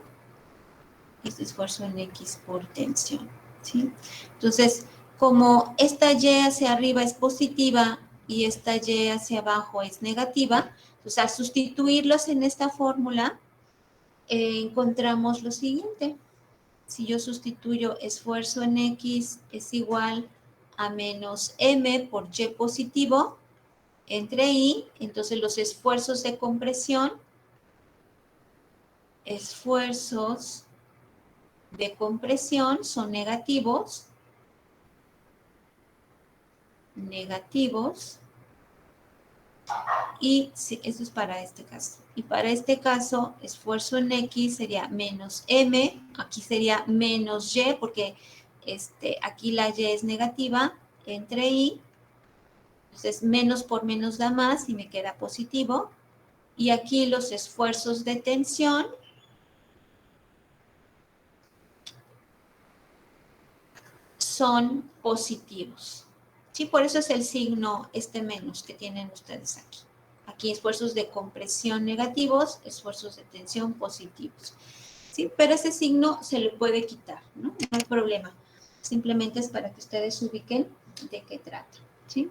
y este esfuerzo en X por tensión, ¿sí? Entonces, como esta Y hacia arriba es positiva y esta Y hacia abajo es negativa, entonces al sustituirlos en esta fórmula, encontramos lo siguiente. Si yo sustituyo esfuerzo en X es igual a menos M por Y positivo entre I, entonces los esfuerzos de compresión, son negativos, Y sí, eso es para este caso. Y para este caso, esfuerzo en X sería menos M, aquí sería menos Y, porque aquí la Y es negativa, entre Y, entonces menos por menos da más y me queda positivo. Y aquí los esfuerzos de tensión son positivos. Sí, por eso es el signo menos que tienen ustedes aquí. Aquí esfuerzos de compresión negativos, esfuerzos de tensión positivos. Sí, pero ese signo se le puede quitar, ¿no? No hay problema. Simplemente es para que ustedes ubiquen de qué trata, ¿sí?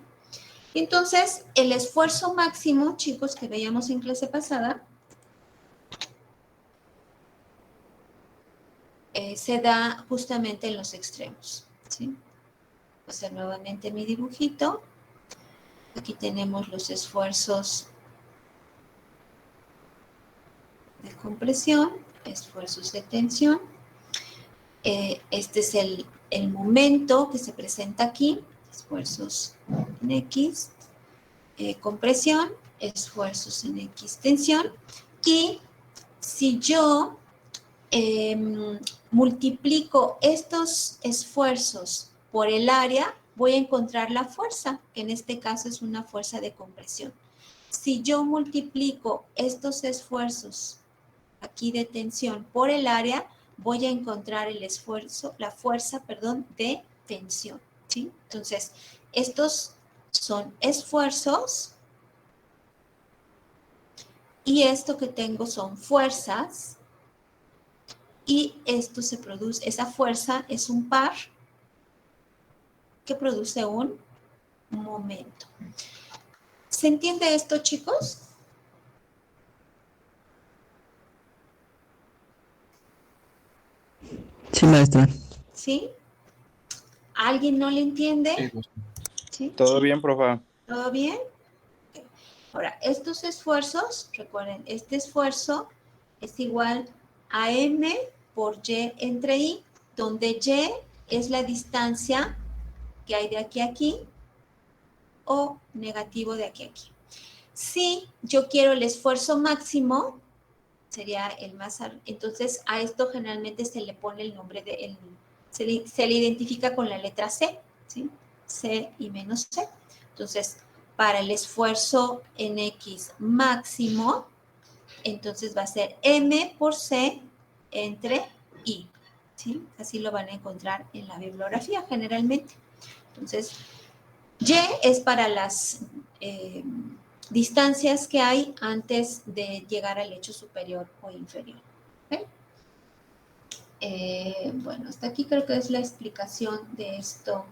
Entonces, el esfuerzo máximo, chicos, que veíamos en clase pasada, se da justamente en los extremos, ¿sí? Voy a hacer nuevamente mi dibujito. Aquí tenemos los esfuerzos de compresión, esfuerzos de tensión. Este es el momento que se presenta aquí, esfuerzos en X, compresión, esfuerzos en X, tensión. Y si yo multiplico estos esfuerzos por el área, voy a encontrar la fuerza, que en este caso es una fuerza de compresión. Si yo multiplico estos esfuerzos aquí de tensión por el área, voy a encontrar el esfuerzo, la fuerza, perdón, de tensión, ¿sí? Entonces, estos son esfuerzos y esto que tengo son fuerzas y esto se produce, esa fuerza es un par que produce un momento. ¿Se entiende esto, chicos? Sí, maestra. ¿Sí? ¿A alguien no le entiende? Sí, pues, ¿Sí? Todo bien, profe. ¿Todo bien? Ahora, estos esfuerzos, recuerden, este esfuerzo es igual a M por Y entre I, donde Y es la distancia que hay de aquí a aquí o negativo de aquí a aquí. Si yo quiero el esfuerzo máximo, sería el más, entonces a esto generalmente se le pone el nombre de, se le identifica con la letra C, ¿sí? C y menos C. Entonces, para el esfuerzo en X máximo, entonces va a ser M por C entre I, ¿sí? Así lo van a encontrar en la bibliografía generalmente. Entonces, Y es para las distancias que hay antes de llegar al hecho superior o inferior. ¿Okay? Bueno, hasta aquí creo que es la explicación de esto,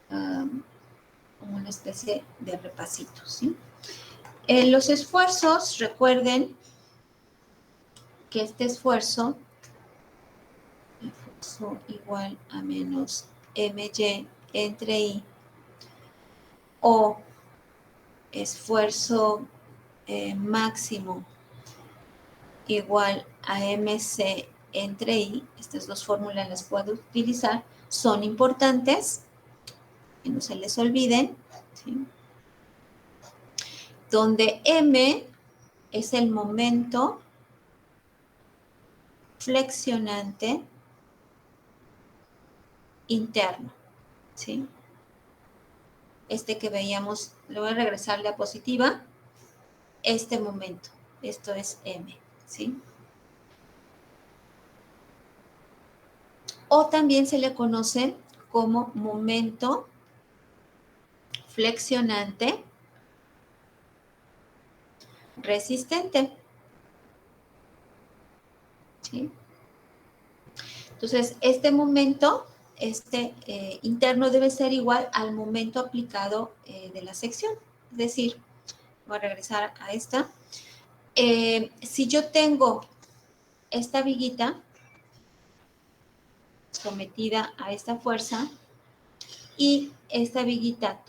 como una especie de repasito, ¿sí? Los esfuerzos, recuerden que este esfuerzo igual a menos MY entre I, o esfuerzo máximo igual a MC entre I, estas dos fórmulas las puedo utilizar, son importantes, que no se les olviden, ¿sí? Donde M es el momento flexionante interno, ¿sí? Este que veíamos, le voy a regresar la diapositiva, este momento, esto es M, ¿sí? O también se le conoce como momento flexionante resistente, ¿sí? Entonces, este momento, interno debe ser igual al momento aplicado de la sección. Es decir, voy a regresar a esta. Si yo tengo esta viguita sometida a esta fuerza y esta viguita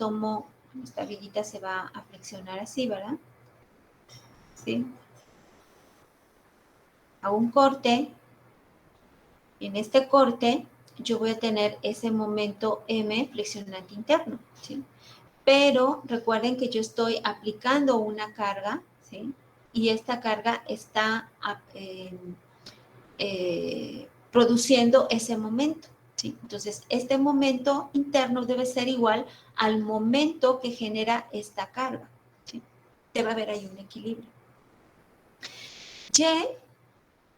esta viguita se va a flexionar así, ¿verdad? ¿Sí? Hago un corte. En este corte yo voy a tener ese momento M flexionante interno, ¿sí? pero recuerden que yo estoy aplicando una carga, ¿sí? Y esta carga está produciendo ese momento, ¿sí? Entonces, este momento interno debe ser igual al momento que genera esta carga, ¿sí? Debe haber ahí un equilibrio. Y, en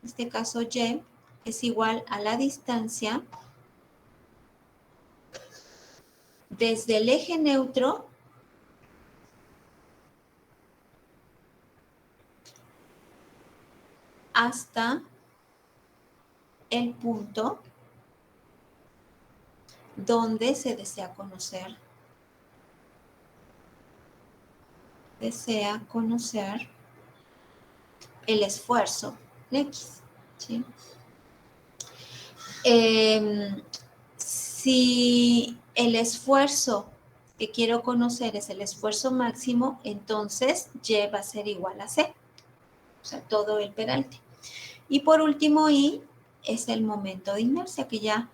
este caso Y, es igual a la distancia desde el eje neutro hasta el punto donde se desea conocer. Desea conocer el esfuerzo X, ¿sí? Si el esfuerzo que quiero conocer es el esfuerzo máximo, entonces Y va a ser igual a C, o sea, todo el peralte. Y por último, I es el momento de inercia que ya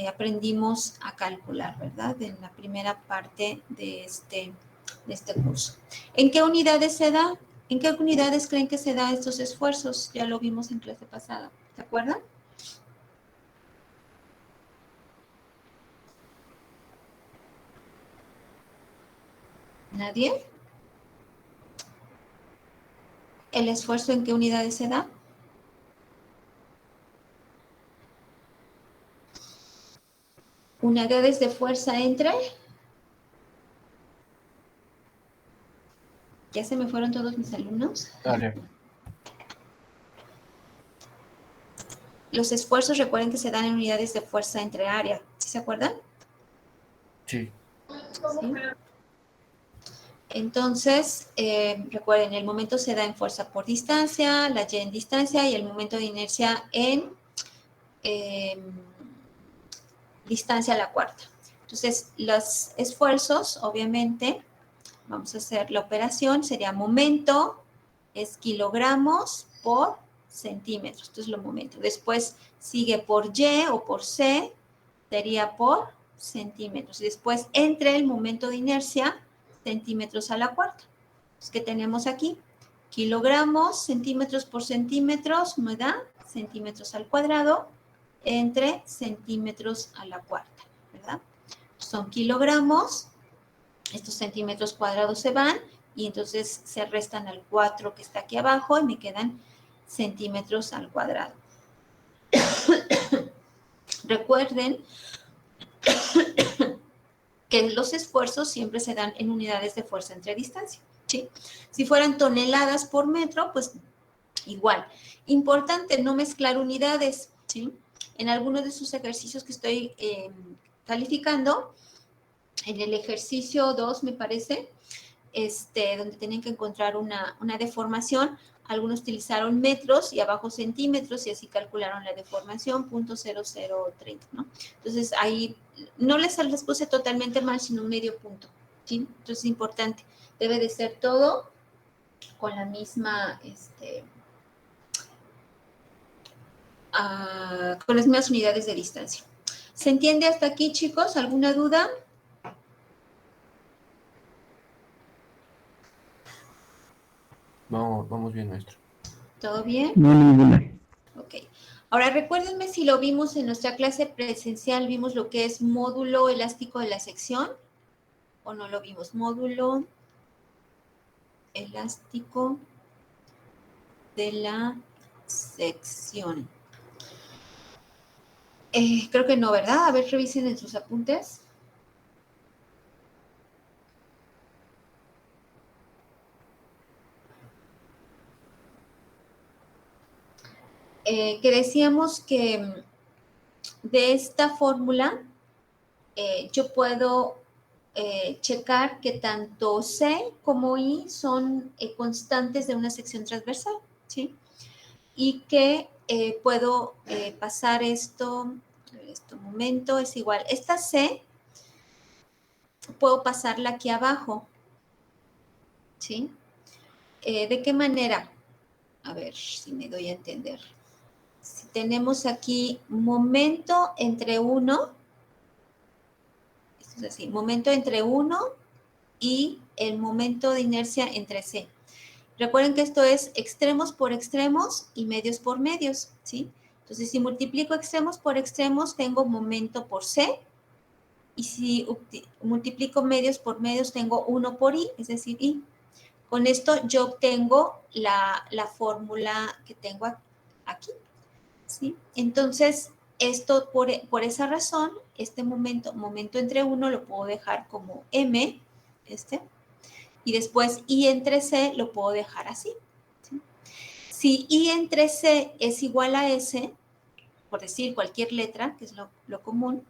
aprendimos a calcular, ¿verdad? En la primera parte de este curso. ¿En qué unidades se da? ¿En qué unidades creen que se dan estos esfuerzos? Ya lo vimos en clase pasada, ¿se acuerdan? ¿Nadie? ¿El esfuerzo en qué unidades se da? Unidades de fuerza entre... ¿Ya se me fueron todos mis alumnos? Área. Los esfuerzos, recuerden que se dan en unidades de fuerza entre área. ¿Sí se acuerdan? Sí. ¿Sí? Entonces, recuerden, el momento se da en fuerza por distancia, la Y en distancia y el momento de inercia en distancia a la cuarta. Entonces, los esfuerzos, obviamente, vamos a hacer la operación, sería momento, es kilogramos por centímetros, esto es lo momento. Después sigue por Y o por C, sería por centímetros. Y después, entre el momento de inercia, centímetros a la cuarta. Entonces, ¿qué tenemos aquí? Kilogramos, centímetros por centímetros, me da centímetros al cuadrado, entre centímetros a la cuarta, ¿verdad? Son kilogramos, estos centímetros cuadrados se van y entonces se restan al 4 que está aquí abajo y me quedan centímetros al cuadrado. Recuerden que los esfuerzos siempre se dan en unidades de fuerza entre distancia, ¿sí? Si fueran toneladas por metro, pues igual. Importante no mezclar unidades, ¿sí? En algunos de sus ejercicios que estoy calificando, en el ejercicio 2, me parece, donde tienen que encontrar una deformación, algunos utilizaron metros y abajo centímetros y así calcularon la deformación, 0.0030, ¿no? Entonces, ahí no les puse totalmente mal, sino medio punto, ¿sí? Entonces, es importante, debe de ser todo con la misma, con las mismas unidades de distancia. ¿Se entiende hasta aquí, chicos? ¿Alguna duda? Vamos bien, maestro. ¿Todo bien? No ninguna. Ok. Ahora, recuérdenme si lo vimos en nuestra clase presencial, vimos lo que es módulo elástico de la sección, o no lo vimos. Módulo elástico de la sección. Creo que no, ¿verdad? A ver, revisen en sus apuntes. Que decíamos que de esta fórmula yo puedo checar que tanto C como I son constantes de una sección transversal, ¿sí? Y que puedo pasar esto, un momento, es igual. Esta C puedo pasarla aquí abajo, ¿sí? ¿De qué manera? A ver si me doy a entender. Si tenemos aquí momento entre 1, esto Entonces, sí, momento entre 1 y el momento de inercia entre C. Recuerden que esto es extremos por extremos y medios por medios, ¿sí? Entonces, si multiplico extremos por extremos, tengo momento por C. Y si multiplico medios por medios, tengo 1 por I, es decir, I. Con esto yo obtengo la fórmula que tengo aquí, ¿sí? Entonces, esto por esa razón, este momento entre 1 lo puedo dejar como M, y después I entre C lo puedo dejar así, ¿sí? Si I entre C es igual a S, por decir cualquier letra, que es lo común,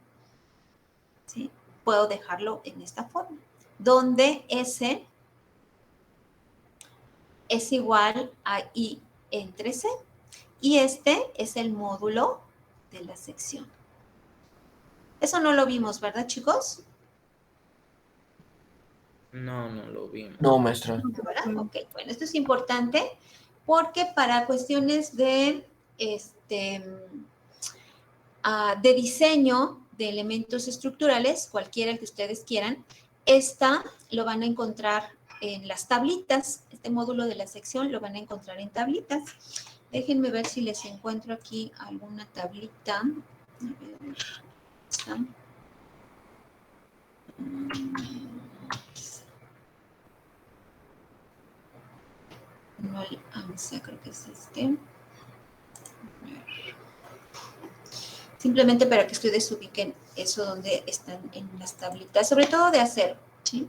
¿sí? Puedo dejarlo en esta forma, donde S es igual a I entre C. Y este es el módulo de la sección. Eso no lo vimos, ¿verdad, chicos? No, no lo vimos. No, maestra. ¿Verdad? Ok, bueno, esto es importante porque para cuestiones de diseño de elementos estructurales, cualquiera que ustedes quieran, esta lo van a encontrar en las tablitas. Este módulo de la sección lo van a encontrar en tablitas. Déjenme ver si les encuentro aquí alguna tablita. A ver, ¿está? No, AMSA, creo que es este. A ver. Simplemente para que ustedes ubiquen eso donde están en las tablitas, sobre todo de acero, ¿sí?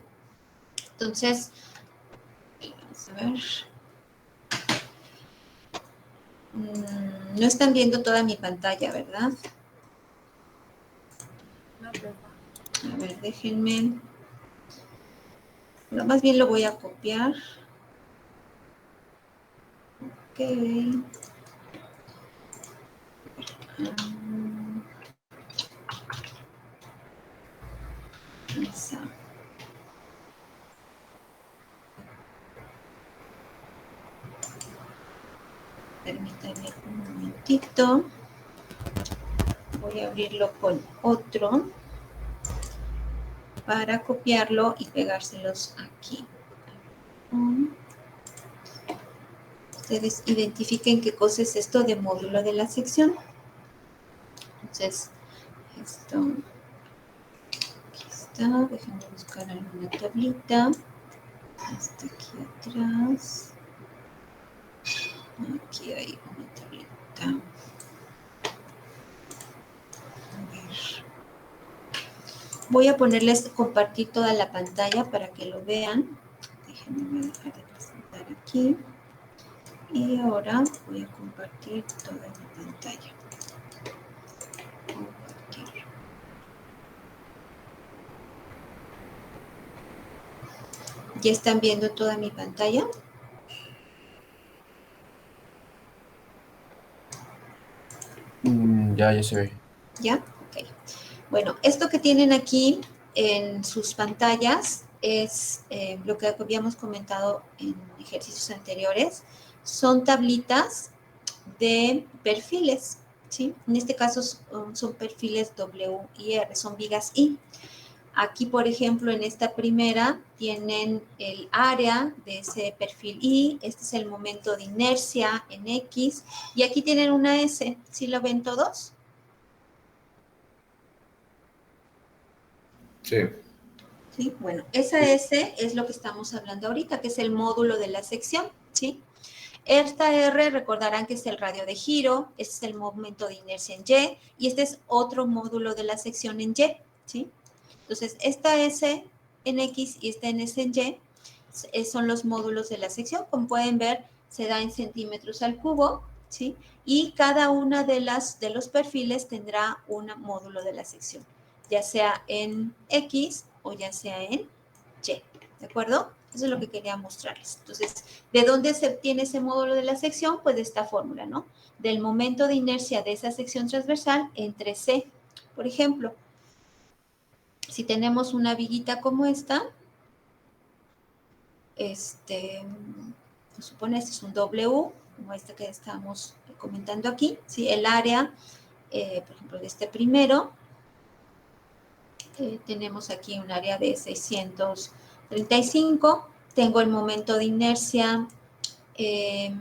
Entonces, vamos a ver. No están viendo toda mi pantalla, ¿verdad? No, profa. A ver, déjenme. No, más bien lo voy a copiar. Ok. Esa. Permítanme un momentito. Voy a abrirlo con otro para copiarlo y pegárselos aquí. Ustedes identifiquen qué cosa es esto de módulo de la sección. Entonces, esto aquí está. Déjenme buscar alguna tablita. Está aquí atrás. Aquí hay una tablita. A ver. Voy a ponerles compartir toda la pantalla para que lo vean. Déjenme, voy a dejar de presentar aquí. Y ahora voy a compartir toda mi pantalla. Compartir. ¿Ya están viendo toda mi pantalla? Ya se ve. ¿Ya? Ok. Bueno, esto que tienen aquí en sus pantallas es lo que habíamos comentado en ejercicios anteriores. Son tablitas de perfiles, ¿sí? En este caso son perfiles W y R, son vigas I. Aquí, por ejemplo, en esta primera tienen el área de ese perfil I, este es el momento de inercia en X, y aquí tienen una S, ¿sí lo ven todos? Sí. ¿Sí? Bueno, esa S es lo que estamos hablando ahorita, que es el módulo de la sección, ¿sí? Esta R, recordarán que es el radio de giro, este es el momento de inercia en Y, y este es otro módulo de la sección en Y, ¿sí? Entonces, esta S en X y esta en S en Y son los módulos de la sección. Como pueden ver, se da en centímetros al cubo, ¿sí? Y cada una de los perfiles tendrá un módulo de la sección, ya sea en X o ya sea en Y, ¿de acuerdo? Eso es lo que quería mostrarles. Entonces, ¿de dónde se obtiene ese módulo de la sección? Pues de esta fórmula, ¿no? Del momento de inercia de esa sección transversal entre C. Por ejemplo, si tenemos una viguita como esta, supone este es un W, como este que estamos comentando aquí, ¿sí? El área, por ejemplo, de este primero, tenemos aquí un área de 635. Tengo el momento de inercia, que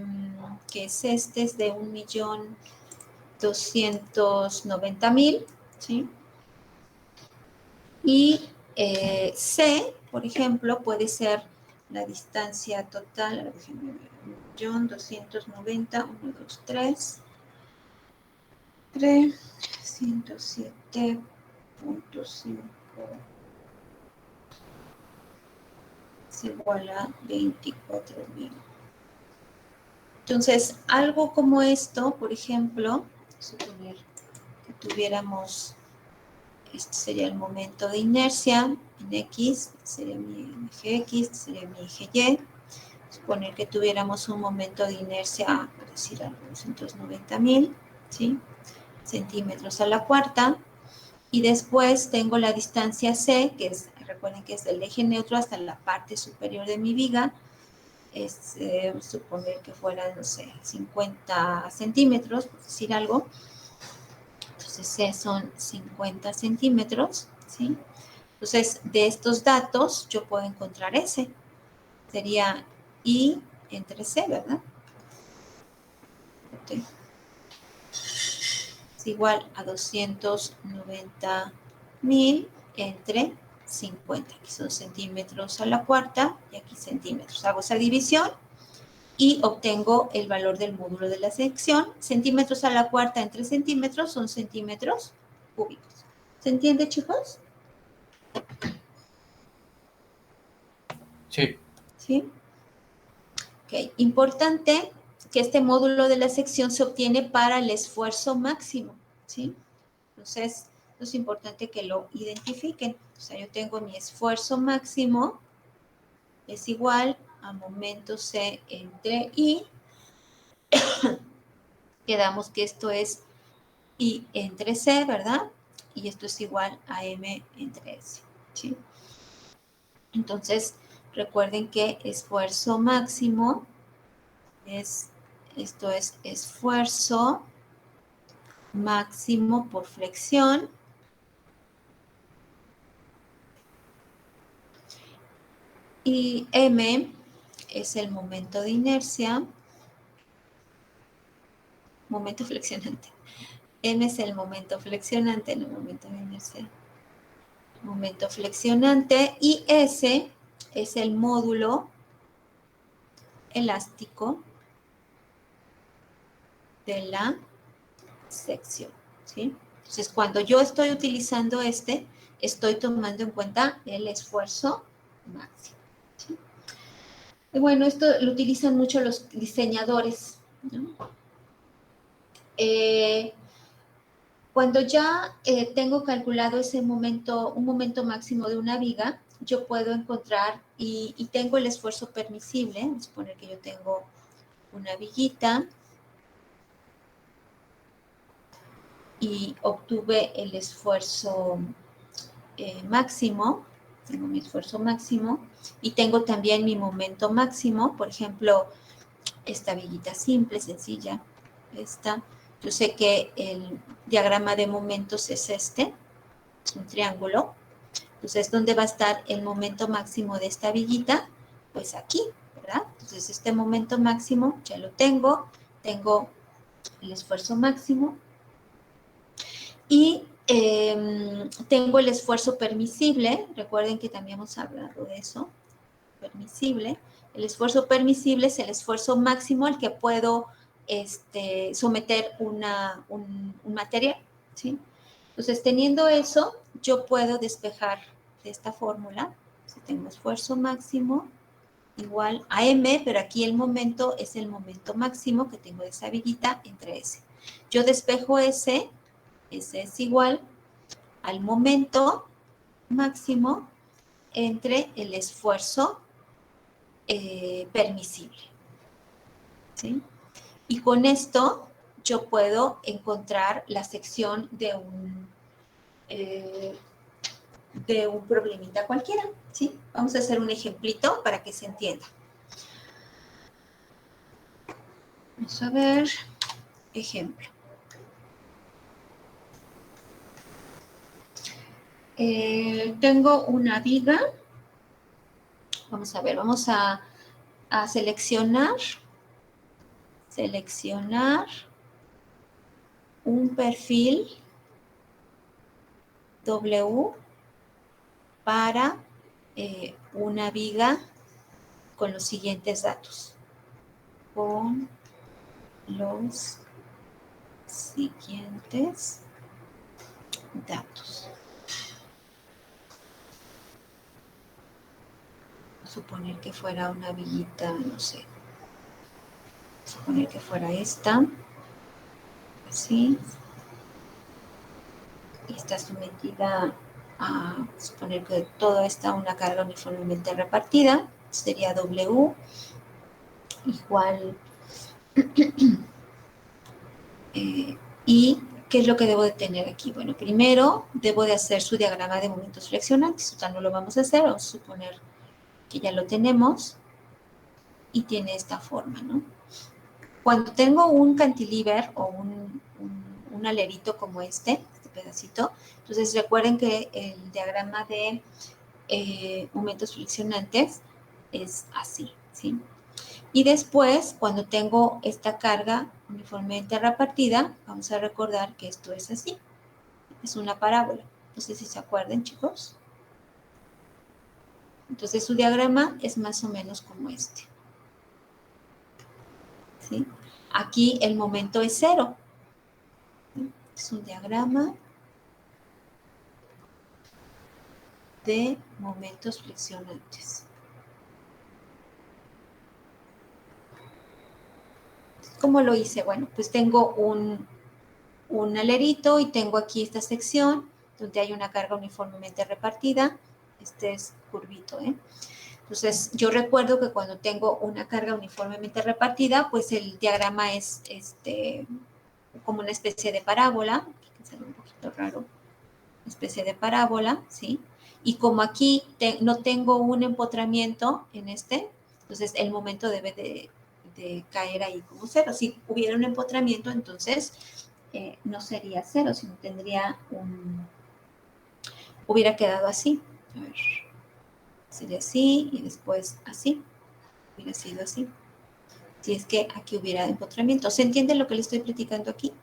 es este, es de 1.290.000, ¿sí? Y C, por ejemplo, puede ser la distancia total, a ver, déjenme ver, 1.290, 1, 2, 3, 107.5 es igual a 24.000. Entonces, algo como esto, por ejemplo, suponer que tuviéramos, este sería el momento de inercia en X, sería mi eje X, este sería mi eje Y. Suponer que tuviéramos un momento de inercia, por decir algo, 290.000, ¿sí? Centímetros a la cuarta. Y después tengo la distancia C, que es, recuerden que es del eje neutro hasta la parte superior de mi viga. Es suponer que fueran, no sé, 50 centímetros, por decir algo. Entonces C son 50 centímetros, ¿sí? Entonces, de estos datos yo puedo encontrar S. Sería I entre C, ¿verdad? Okay. Es igual a 290.000 entre 50. Aquí son centímetros a la cuarta y aquí centímetros. Hago esa división y obtengo el valor del módulo de la sección. Centímetros a la cuarta entre centímetros son centímetros cúbicos. ¿Se entiende, chicos? Sí. ¿Sí? Ok, importante que este módulo de la sección se obtiene para el esfuerzo máximo, ¿sí? Entonces, es importante que lo identifiquen. O sea, yo tengo mi esfuerzo máximo es igual a momento C entre I. Quedamos que esto es I entre C, ¿verdad? Y esto es igual a M entre S, ¿sí? Entonces, recuerden que esfuerzo máximo esto es esfuerzo máximo por flexión y M es el momento de inercia, momento flexionante. M es el momento flexionante, no momento de inercia. Momento flexionante y S es el módulo elástico de la sección, ¿sí? Entonces, cuando yo estoy utilizando estoy tomando en cuenta el esfuerzo máximo, ¿sí? Y bueno, esto lo utilizan mucho los diseñadores, ¿no? Cuando ya tengo calculado ese momento, un momento máximo de una viga, yo puedo encontrar y tengo el esfuerzo permisible. Vamos a suponer que yo tengo una viguita y obtuve el esfuerzo máximo, tengo mi esfuerzo máximo y tengo también mi momento máximo, por ejemplo, esta viguita simple, sencilla, esta. Yo sé que el diagrama de momentos es este, es un triángulo. Entonces, ¿dónde va a estar el momento máximo de esta viguita? Pues aquí, ¿verdad? Entonces, este momento máximo ya lo tengo el esfuerzo máximo y tengo el esfuerzo permisible. Recuerden que también hemos hablado de eso, permisible. El esfuerzo permisible es el esfuerzo máximo al que puedo someter un material, ¿sí? Entonces, teniendo eso, yo puedo despejar de esta fórmula. Si tengo esfuerzo máximo igual a M, pero aquí el momento es el momento máximo que tengo de esa viguita entre S. Yo despejo S es igual al momento máximo entre el esfuerzo permisible, ¿sí? Y con esto yo puedo encontrar la sección de un problemita cualquiera, ¿sí? Vamos a hacer un ejemplito para que se entienda. Vamos a ver, ejemplo. Tengo una viga. Vamos a ver, vamos a seleccionar un perfil W para una viga con los siguientes datos. Con los siguientes datos. Suponer que fuera una viguita, no sé. Suponer que fuera esta. Así. Y está sometida a suponer que toda esta una carga uniformemente repartida. Sería W igual. ¿Y qué es lo que debo de tener aquí? Bueno, primero debo de hacer su diagrama de momentos flexionantes. O sea, no lo vamos a hacer, vamos a suponer que ya lo tenemos y tiene esta forma, ¿no? Cuando tengo un cantilever o un alerito como este pedacito, entonces recuerden que el diagrama de momentos flexionantes es así, ¿sí? Y después, cuando tengo esta carga uniformemente repartida, vamos a recordar que esto es así. Es una parábola. No sé si se acuerdan, chicos. Entonces, su diagrama es más o menos como este. ¿Sí? Aquí el momento es 0. ¿Sí? Es un diagrama de momentos flexionantes. ¿Cómo lo hice? Bueno, pues tengo un alerito y tengo aquí esta sección donde hay una carga uniformemente repartida. Este es curvito, ¿eh? Entonces, yo recuerdo que cuando tengo una carga uniformemente repartida, pues el diagrama es como una especie de parábola, que se ve un poquito raro, especie de parábola, ¿sí? Y como aquí no tengo un empotramiento en entonces el momento debe de caer ahí como 0. Si hubiera un empotramiento, entonces no sería 0, sino hubiera quedado así. A ver, sería así y después así. Hubiera sido así. Si es que aquí hubiera empotramiento. ¿Se entiende lo que le estoy platicando aquí?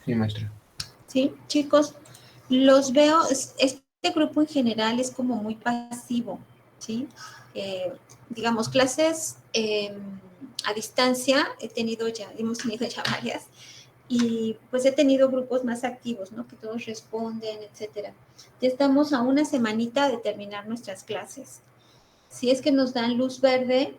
Sí, maestra. Sí, chicos, los veo, este grupo en general es como muy pasivo, ¿sí? Digamos, clases a distancia hemos tenido ya varias, y pues he tenido grupos más activos, ¿no? Que todos responden, etcétera. Ya estamos a una semanita de terminar nuestras clases. Si es que nos dan luz verde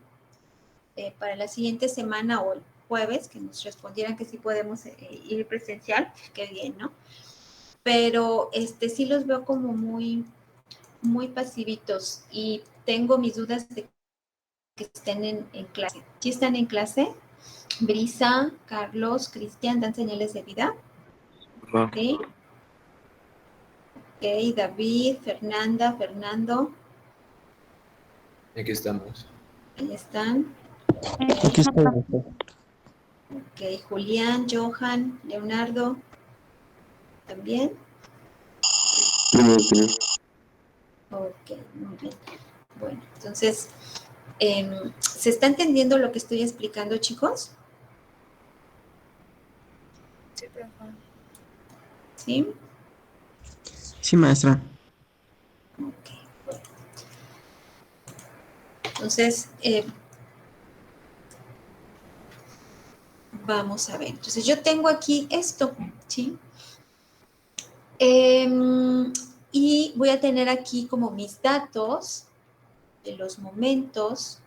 para la siguiente semana o el jueves, que nos respondieran que sí podemos ir presencial, pues qué bien, ¿no? Pero sí los veo como muy, muy pasivitos y tengo mis dudas de que estén en clase. ¿Sí están en clase? Brisa, Carlos, Cristian, ¿dan señales de vida? Va. ¿Sí? Ok, David, Fernanda, Fernando, Aquí estamos. ahí están. Aquí estoy. Ok, Julián, Johan, Leonardo, también. Señor. Ok, muy bien. Bueno, entonces, ¿se está entendiendo lo que estoy explicando, chicos? Sí, profe. ¿Sí? Sí, maestra. Ok. Entonces, vamos a ver. Entonces, yo tengo aquí esto, ¿sí? Y voy a tener aquí como mis datos de los momentos.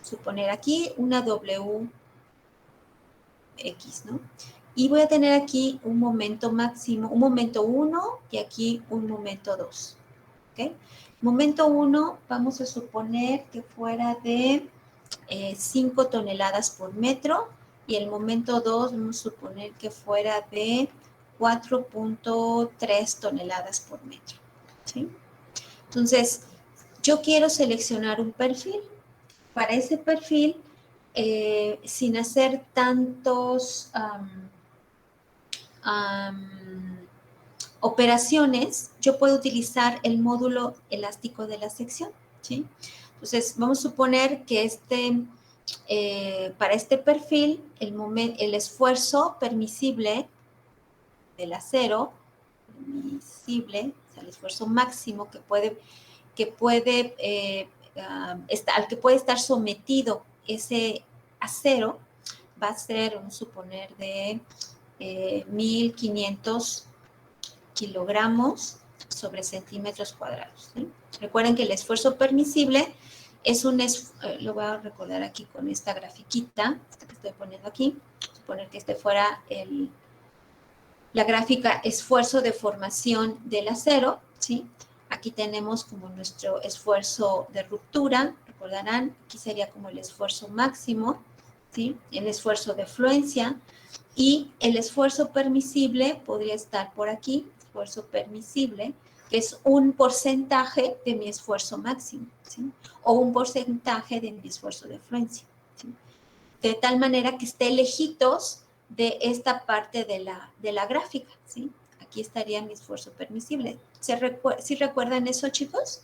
Suponer aquí una WX, ¿no? Y voy a tener aquí un momento máximo, un momento 1 y aquí un momento 2. ¿Ok? Momento 1, vamos a suponer que fuera de 5 toneladas por metro y el momento 2 vamos a suponer que fuera de 4.3 toneladas por metro. ¿Sí? Entonces, yo quiero seleccionar un perfil. Para ese perfil, sin hacer tantos operaciones, yo puedo utilizar el módulo elástico de la sección, ¿sí? Entonces, vamos a suponer que para este perfil, el esfuerzo permisible del acero, o sea, el esfuerzo máximo al que puede estar sometido ese acero, va a ser, vamos a suponer, de 1500 kilogramos sobre centímetros cuadrados, ¿sí? Recuerden que el esfuerzo permisible es lo voy a recordar aquí con esta grafiquita que estoy poniendo aquí. Suponer que fuera la gráfica esfuerzo de formación del acero, ¿sí? Aquí tenemos como nuestro esfuerzo de ruptura, recordarán, aquí sería como el esfuerzo máximo, ¿sí? El esfuerzo de fluencia y el esfuerzo permisible podría estar por aquí, esfuerzo permisible, que es un porcentaje de mi esfuerzo máximo, ¿sí? O un porcentaje de mi esfuerzo de fluencia, ¿sí? De tal manera que esté lejitos de esta parte de la gráfica, ¿sí? Aquí estaría mi esfuerzo permisible. ¿Sí recuerdan eso, chicos?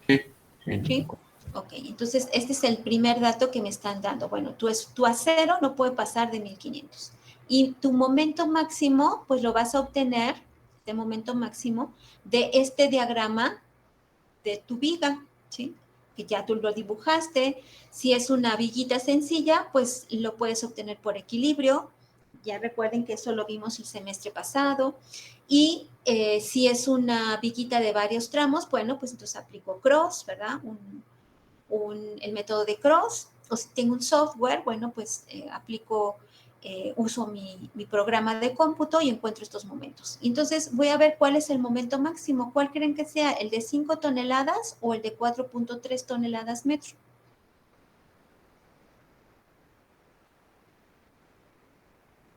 Sí. ¿Sí? Ok, entonces este es el primer dato que me están dando. Bueno, tu acero no puede pasar de 1500. Y tu momento máximo, pues lo vas a obtener, de momento máximo, de este diagrama de tu viga, ¿sí? Que ya tú lo dibujaste. Si es una viguita sencilla, pues lo puedes obtener por equilibrio. Ya recuerden que eso lo vimos el semestre pasado. Y si es una viguita de varios tramos, bueno, pues entonces aplico cross, ¿verdad? El método de cross. O si tengo un software, bueno, pues uso mi programa de cómputo y encuentro estos momentos. Entonces voy a ver cuál es el momento máximo. ¿Cuál creen que sea? ¿El de 5 toneladas o el de 4.3 toneladas metro?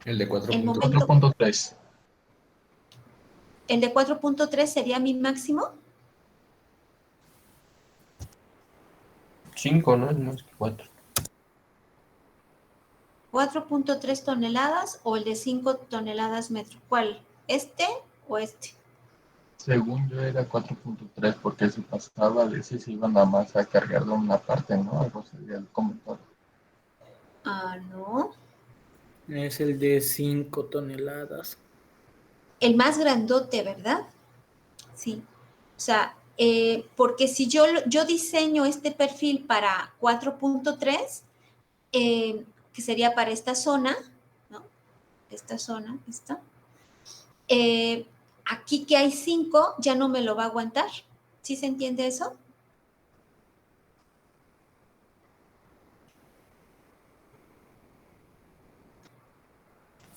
El de El 4.3. ¿El de 4.3 sería mi máximo? 5, ¿no? Es más que 4. 4.3 toneladas o el de 5 toneladas metro. ¿Cuál? ¿Este o este? Según yo era 4.3 porque si pasaba de ese se iba nada más a cargar de una parte, ¿no? Algo sería el comentario. Ah, no. Es el de 5 toneladas. El más grandote, ¿verdad? Sí. O sea, porque si yo diseño este perfil para 4.3, que sería para esta zona, ¿no? Esta zona, esta. Aquí que hay 5, ya no me lo va a aguantar. ¿Sí se entiende eso?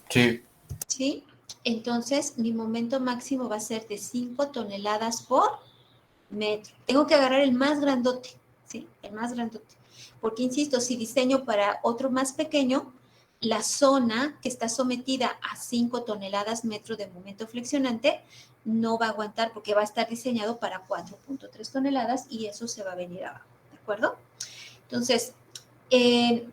Sí. ¿Sí? Entonces, mi momento máximo va a ser de 5 toneladas por metro. Tengo que agarrar el más grandote, ¿sí? El más grandote. Porque, insisto, si diseño para otro más pequeño, la zona que está sometida a 5 toneladas metro de momento flexionante no va a aguantar porque va a estar diseñado para 4.3 toneladas y eso se va a venir abajo, ¿de acuerdo? Entonces,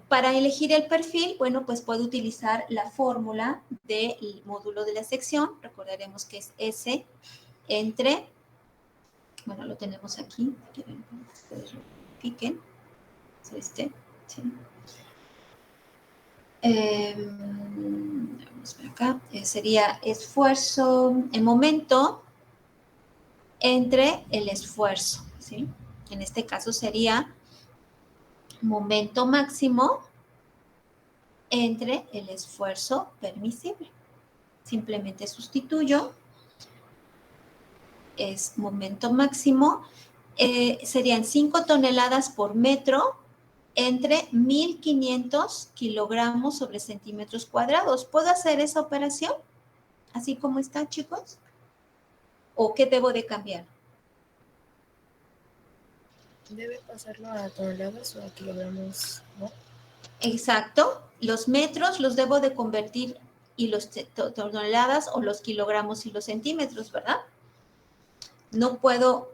para elegir el perfil, bueno, pues puedo utilizar la fórmula del módulo de la sección. Recordaremos que es S entre, bueno, lo tenemos aquí, quieren que ustedes lo piquen, es este, ¿sí? Vamos a ver acá, sería esfuerzo, el momento entre el esfuerzo, ¿sí? En este caso sería momento máximo entre el esfuerzo permisible. Simplemente sustituyo, es momento máximo, serían 5 toneladas por metro entre 1500 kilogramos sobre centímetros cuadrados. ¿Puedo hacer esa operación? Así como está, chicos. ¿O qué debo de cambiar? Debe pasarlo a toneladas o a kilogramos, ¿no? Exacto. Los metros los debo de convertir y los toneladas o los kilogramos y los centímetros, ¿verdad? No puedo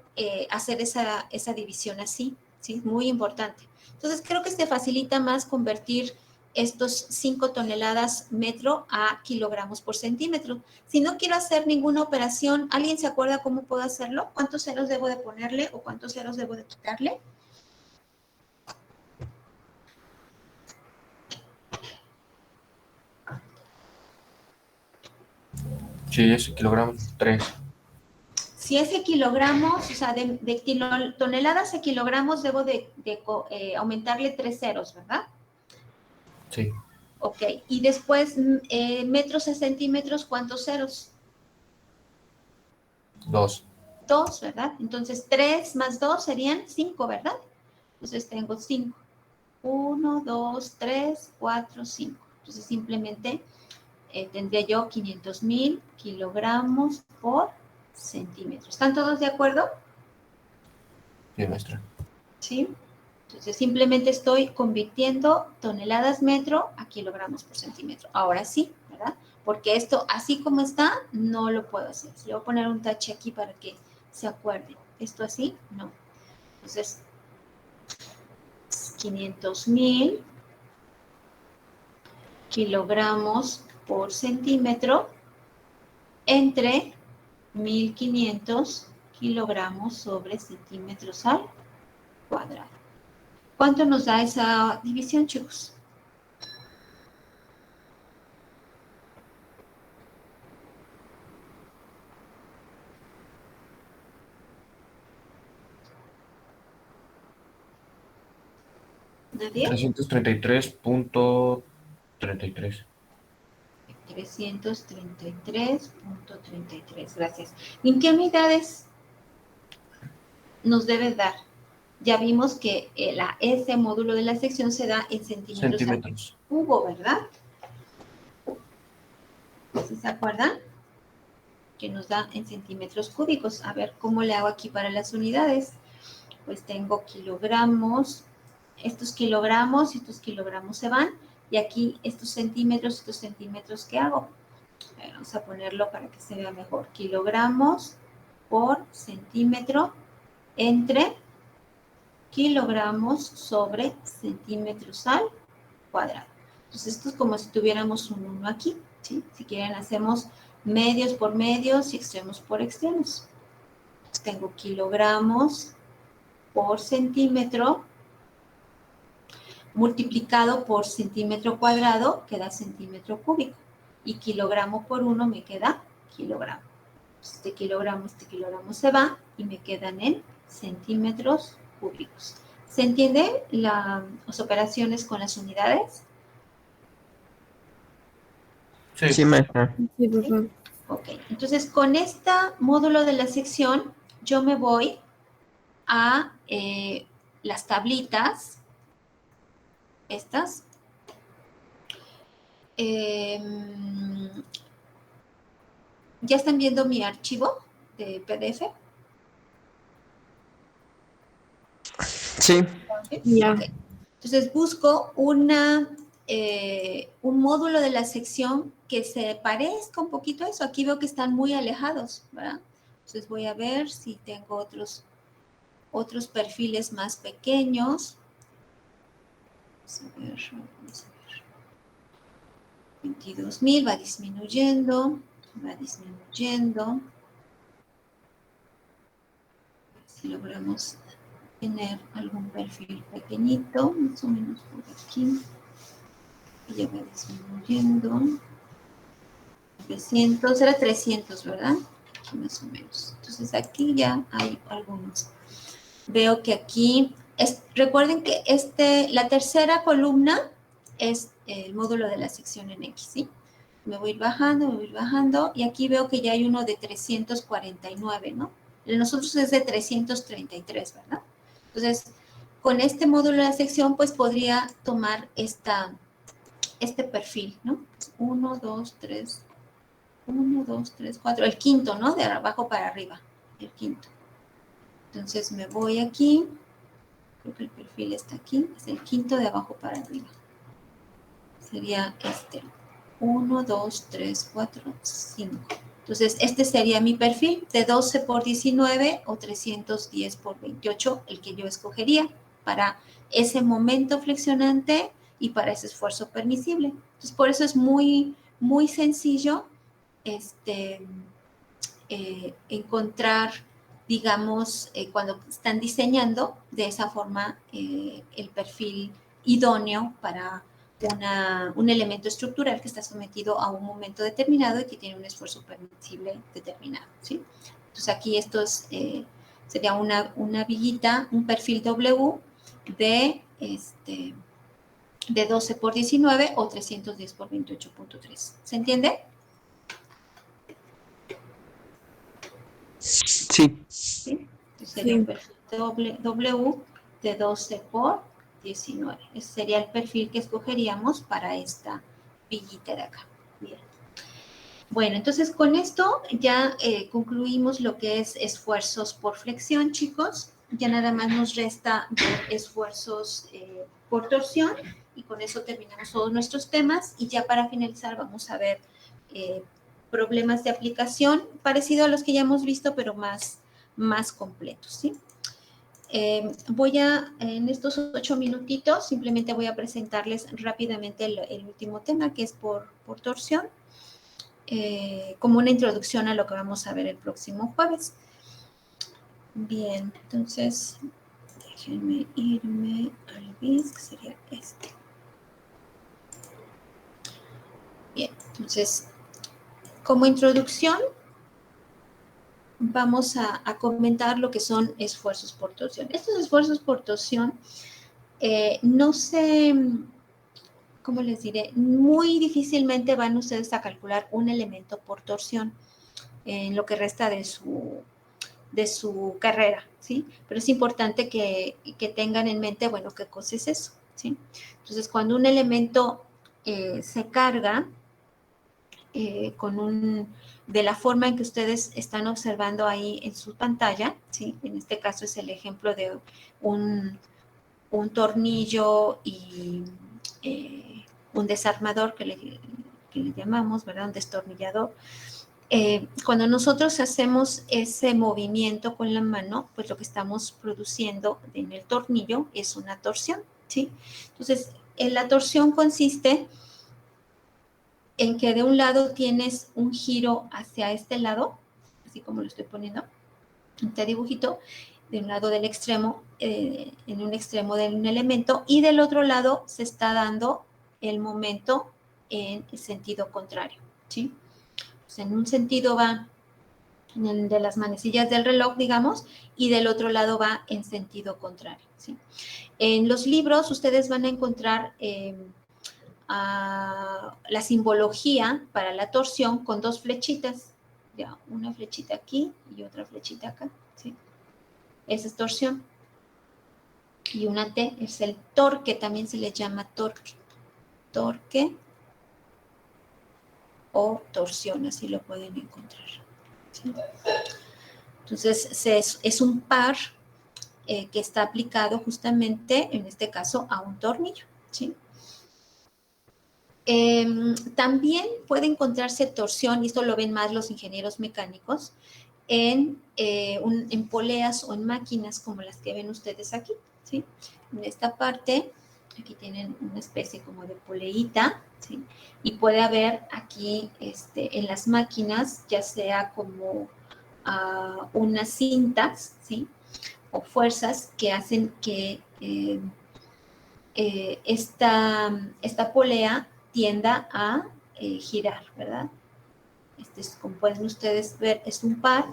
hacer esa división así, ¿sí? Muy importante. Entonces, creo que se facilita más convertir estos 5 toneladas metro a kilogramos por centímetro. Si no quiero hacer ninguna operación, ¿alguien se acuerda cómo puedo hacerlo? ¿Cuántos ceros debo de ponerle o cuántos ceros debo de quitarle? Sí, es kilogramos 3. Si es de kilogramos, o sea, de toneladas a kilogramos, debo de aumentarle 3 ceros, ¿verdad? Sí, Ok, y después metros a centímetros, ¿cuántos ceros? 2. 2, ¿verdad? Entonces 3 más 2 serían 5, ¿verdad? Entonces tengo 5. 1, 2, 3, 4, 5. Entonces simplemente tendría yo 500,000 kilogramos por centímetro. ¿Están todos de acuerdo? Sí, maestra. Sí. Entonces simplemente estoy convirtiendo toneladas metro a kilogramos por centímetro. Ahora sí, ¿verdad? Porque esto, así como está, no lo puedo hacer. Le voy a poner un tache aquí para que se acuerden. Esto así, no. Entonces, 500,000 kilogramos por centímetro entre 1,500 kilogramos sobre centímetros al cuadrado. ¿Cuánto nos da esa división, chicos? ¿Nadie? 333.33. 333.33, gracias. ¿En qué unidades nos debe dar? Ya vimos que ese módulo de la sección se da en centímetros al cubo, ¿verdad? ¿Sí se acuerdan? Que nos da en centímetros cúbicos. A ver, ¿cómo le hago aquí para las unidades? Pues tengo kilogramos, estos kilogramos se van, y aquí estos centímetros, ¿qué hago? Vamos a ponerlo para que se vea mejor. Kilogramos por centímetro entre kilogramos sobre centímetros al cuadrado. Entonces, esto es como si tuviéramos un 1 aquí, ¿sí? Si quieren, hacemos medios por medios y extremos por extremos. Entonces, tengo kilogramos por centímetro multiplicado por centímetro cuadrado, queda centímetro cúbico. Y kilogramo por 1 me queda kilogramo. Este kilogramo se va y me quedan en centímetros cúbicos. ¿Se entienden las operaciones con las unidades? Sí. Sí, maestra. Sí, por favor. Ok, entonces con este módulo de la sección yo me voy a las tablitas, estas. ¿Ya están viendo mi archivo de PDF? Sí. Ya. Ok. Entonces busco un módulo de la sección que se parezca un poquito a eso. Aquí veo que están muy alejados, ¿verdad? Entonces voy a ver si tengo otros perfiles más pequeños. Vamos a ver. 22,000 va disminuyendo. Si logramos tener algún perfil pequeñito, más o menos por aquí. Y ya va disminuyendo. 300, era 300, ¿verdad? Aquí más o menos. Entonces aquí ya hay algunos. Veo que aquí, recuerden que la tercera columna es el módulo de la sección en X, ¿sí? Me voy bajando, y aquí veo que ya hay uno de 349, ¿no? El de nosotros es de 333, ¿verdad? Entonces, con este módulo de la sección, pues podría tomar este perfil, ¿no? 1, 2, 3, 4, el quinto, ¿no? De abajo para arriba, el quinto. Entonces me voy aquí, creo que el perfil está aquí, es el quinto de abajo para arriba. Sería este, 1, 2, 3, 4, 5. Entonces, este sería mi perfil de 12 por 19 o 310 por 28, el que yo escogería para ese momento flexionante y para ese esfuerzo permisible. Entonces, por eso es muy, muy sencillo encontrar, digamos, cuando están diseñando de esa forma el perfil idóneo para un elemento estructural que está sometido a un momento determinado y que tiene un esfuerzo permisible determinado, ¿sí? Entonces aquí esto sería una viguita, un perfil W de 12 por 19 o 310 por 28.3. ¿Se entiende? Sí. ¿Sí? Entonces sería un perfil W de 12 por 19. Ese sería el perfil que escogeríamos para esta viguita de acá. Bien. Bueno, entonces con esto ya concluimos lo que es esfuerzos por flexión, chicos. Ya nada más nos resta ver esfuerzos por torsión y con eso terminamos todos nuestros temas y ya para finalizar vamos a ver problemas de aplicación parecido a los que ya hemos visto, pero más completos, ¿sí? En estos 8 minutitos, simplemente voy a presentarles rápidamente el último tema, que es por torsión, como una introducción a lo que vamos a ver el próximo jueves. Bien, entonces, déjenme irme al BIS, que sería este. Bien, entonces, como introducción, vamos a comentar lo que son esfuerzos por torsión. Estos esfuerzos por torsión no se, ¿cómo les diré? Muy difícilmente van ustedes a calcular un elemento por torsión en lo que resta de su carrera, ¿sí? Pero es importante que tengan en mente, bueno, qué cosa es eso, ¿sí? Entonces, cuando un elemento se carga de la forma en que ustedes están observando ahí en su pantalla, ¿sí? En este caso es el ejemplo de un tornillo y un desarmador que le llamamos, ¿verdad? Un destornillador. Cuando nosotros hacemos ese movimiento con la mano, pues lo que estamos produciendo en el tornillo es una torsión, ¿sí? Entonces, la torsión consiste en que de un lado tienes un giro hacia este lado, así como lo estoy poniendo, este dibujito, de un lado del extremo, en un extremo de un elemento, y del otro lado se está dando el momento en el sentido contrario, ¿sí? Pues en un sentido va de las manecillas del reloj, digamos, y del otro lado va en sentido contrario, ¿sí? En los libros ustedes van a encontrar la simbología para la torsión con dos flechitas, ya, una flechita aquí y otra flechita acá, ¿sí? Esa es torsión. Y una T es el torque, también se le llama torque. Torque o torsión, así lo pueden encontrar, ¿sí? Entonces, es un par que está aplicado justamente, en este caso, a un tornillo, ¿sí? También puede encontrarse torsión, y esto lo ven más los ingenieros mecánicos, en poleas o en máquinas como las que ven ustedes aquí, ¿sí? En esta parte, aquí tienen una especie como de poleita, ¿sí? Y puede haber aquí en las máquinas, ya sea como unas cintas, ¿sí? O fuerzas que hacen que esta polea tienda a girar, ¿verdad? Como pueden ustedes ver, es un par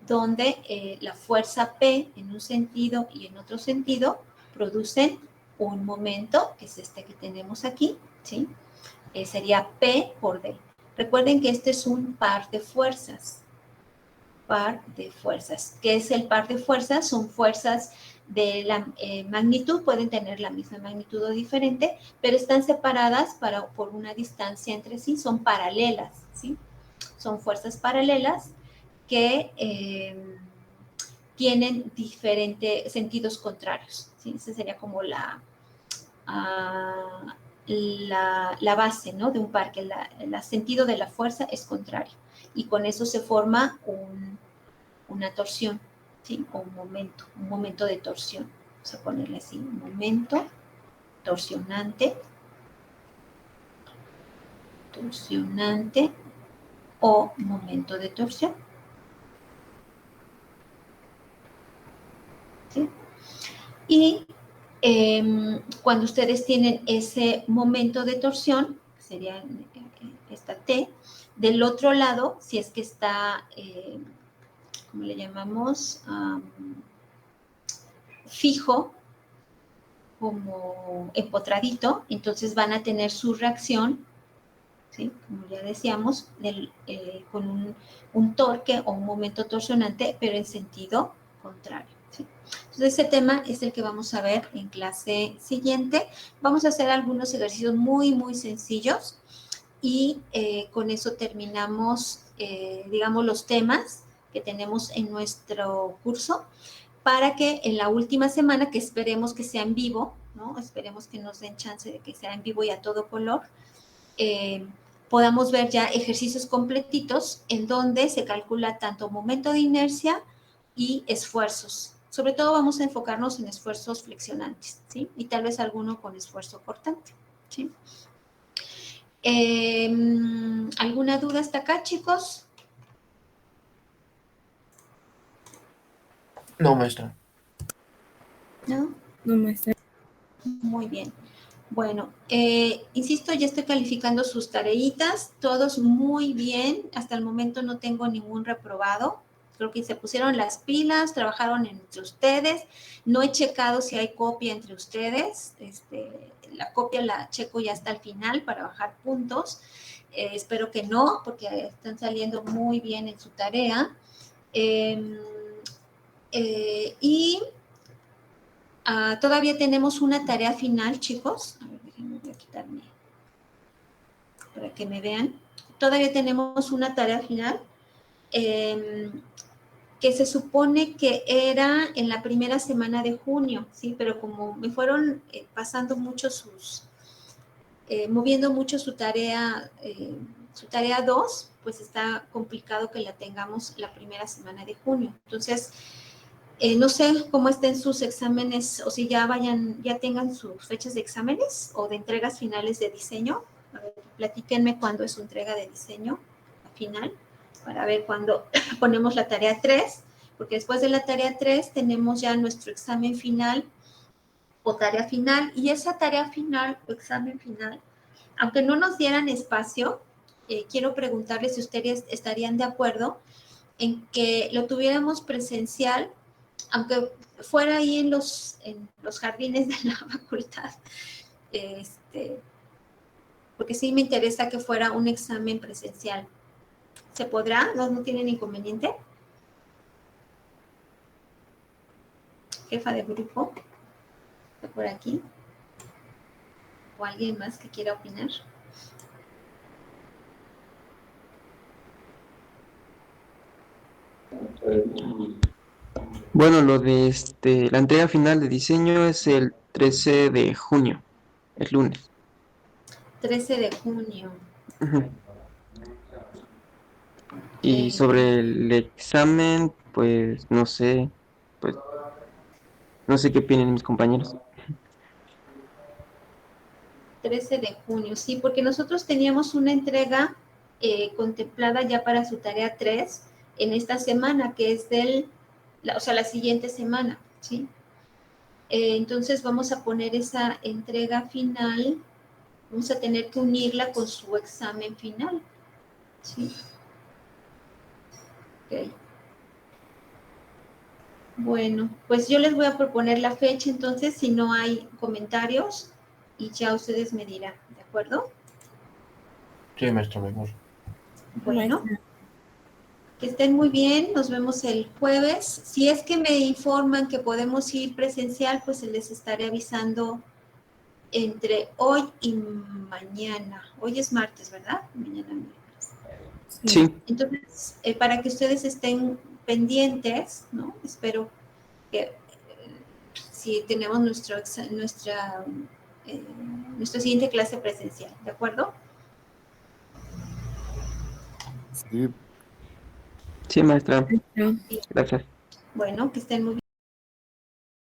donde la fuerza P en un sentido y en otro sentido producen un momento, que es este que tenemos aquí, ¿sí? Sería P por D. Recuerden que este es un par de fuerzas. Par de fuerzas. ¿Qué es el par de fuerzas? Son fuerzas de la magnitud, pueden tener la misma magnitud o diferente, pero están separadas por una distancia entre sí, son paralelas, ¿sí? Son fuerzas paralelas que tienen diferentes sentidos contrarios, ¿sí? Esa sería como la base, ¿no? De un par, que el sentido de la fuerza es contrario. Y con eso se forma una torsión, ¿sí? O un momento de torsión. Vamos a ponerle así, un momento torsionante o momento de torsión. ¿Sí? Y cuando ustedes tienen ese momento de torsión, que sería esta T, del otro lado, si es que está, ¿cómo le llamamos? Fijo, como empotradito, entonces van a tener su reacción, ¿sí? Como ya decíamos, con un torque o un momento torsionante, pero en sentido contrario. ¿Sí? Entonces, ese tema es el que vamos a ver en clase siguiente. Vamos a hacer algunos ejercicios muy, muy sencillos y con eso terminamos, digamos, los temas que tenemos en nuestro curso, para que en la última semana, que esperemos que sea en vivo, ¿no? Esperemos que nos den chance de que sea en vivo y a todo color, podamos ver ya ejercicios completitos en donde se calcula tanto momento de inercia y esfuerzos. Sobre todo vamos a enfocarnos en esfuerzos flexionantes, ¿sí? Y tal vez alguno con esfuerzo cortante, ¿sí? ¿Alguna duda hasta acá, chicos? No, maestra. ¿No? No, maestra. Muy bien. Bueno, insisto, ya estoy calificando sus tareitas, todos muy bien. Hasta el momento no tengo ningún reprobado. Creo que se pusieron las pilas, trabajaron entre ustedes. No he checado si hay copia entre ustedes. La copia la checo ya hasta el final para bajar puntos. Espero que no, porque están saliendo muy bien en su tarea. Todavía tenemos una tarea final, chicos. A ver, déjenme quitarme para que me vean. Todavía tenemos una tarea final que se supone que era en la primera semana de junio, ¿sí? Pero como me fueron pasando mucho moviendo mucho su tarea 2, pues está complicado que la tengamos la primera semana de junio. Entonces, no sé cómo estén sus exámenes, o si ya tengan sus fechas de exámenes o de entregas finales de diseño. A ver, platíquenme cuándo es su entrega de diseño final, para ver cuándo ponemos la tarea 3, porque después de la tarea 3 tenemos ya nuestro examen final o tarea final, y esa tarea final o examen final, aunque no nos dieran espacio, quiero preguntarles si ustedes estarían de acuerdo en que lo tuviéramos presencial, aunque fuera ahí en los jardines de la facultad, porque sí me interesa que fuera un examen presencial. ¿Se podrá? ¿No tienen inconveniente? Jefa de grupo, ¿está por aquí? ¿O alguien más que quiera opinar? Bueno, lo de la entrega final de diseño es el 13 de junio, el lunes. 13 de junio. Ujú. Y sobre el examen, pues no sé qué opinan mis compañeros. 13 de junio, sí, porque nosotros teníamos una entrega contemplada ya para su tarea 3 en esta semana, que es la siguiente semana, ¿sí? Entonces vamos a poner esa entrega final, vamos a tener que unirla con su examen final, ¿sí? Ok. Bueno, pues yo les voy a proponer la fecha, entonces, si no hay comentarios, y ya ustedes me dirán, ¿de acuerdo? Sí, maestra, mejor. Bueno, que estén muy bien, nos vemos el jueves. Si es que me informan que podemos ir presencial, pues les estaré avisando entre hoy y mañana. Hoy es martes, ¿verdad? Mañana miércoles. Sí. Entonces, para que ustedes estén pendientes, ¿no? Espero que si tenemos nuestra nuestra siguiente clase presencial, ¿de acuerdo? Sí. Sí, maestra. No. Gracias. Bueno, que estén muy bien.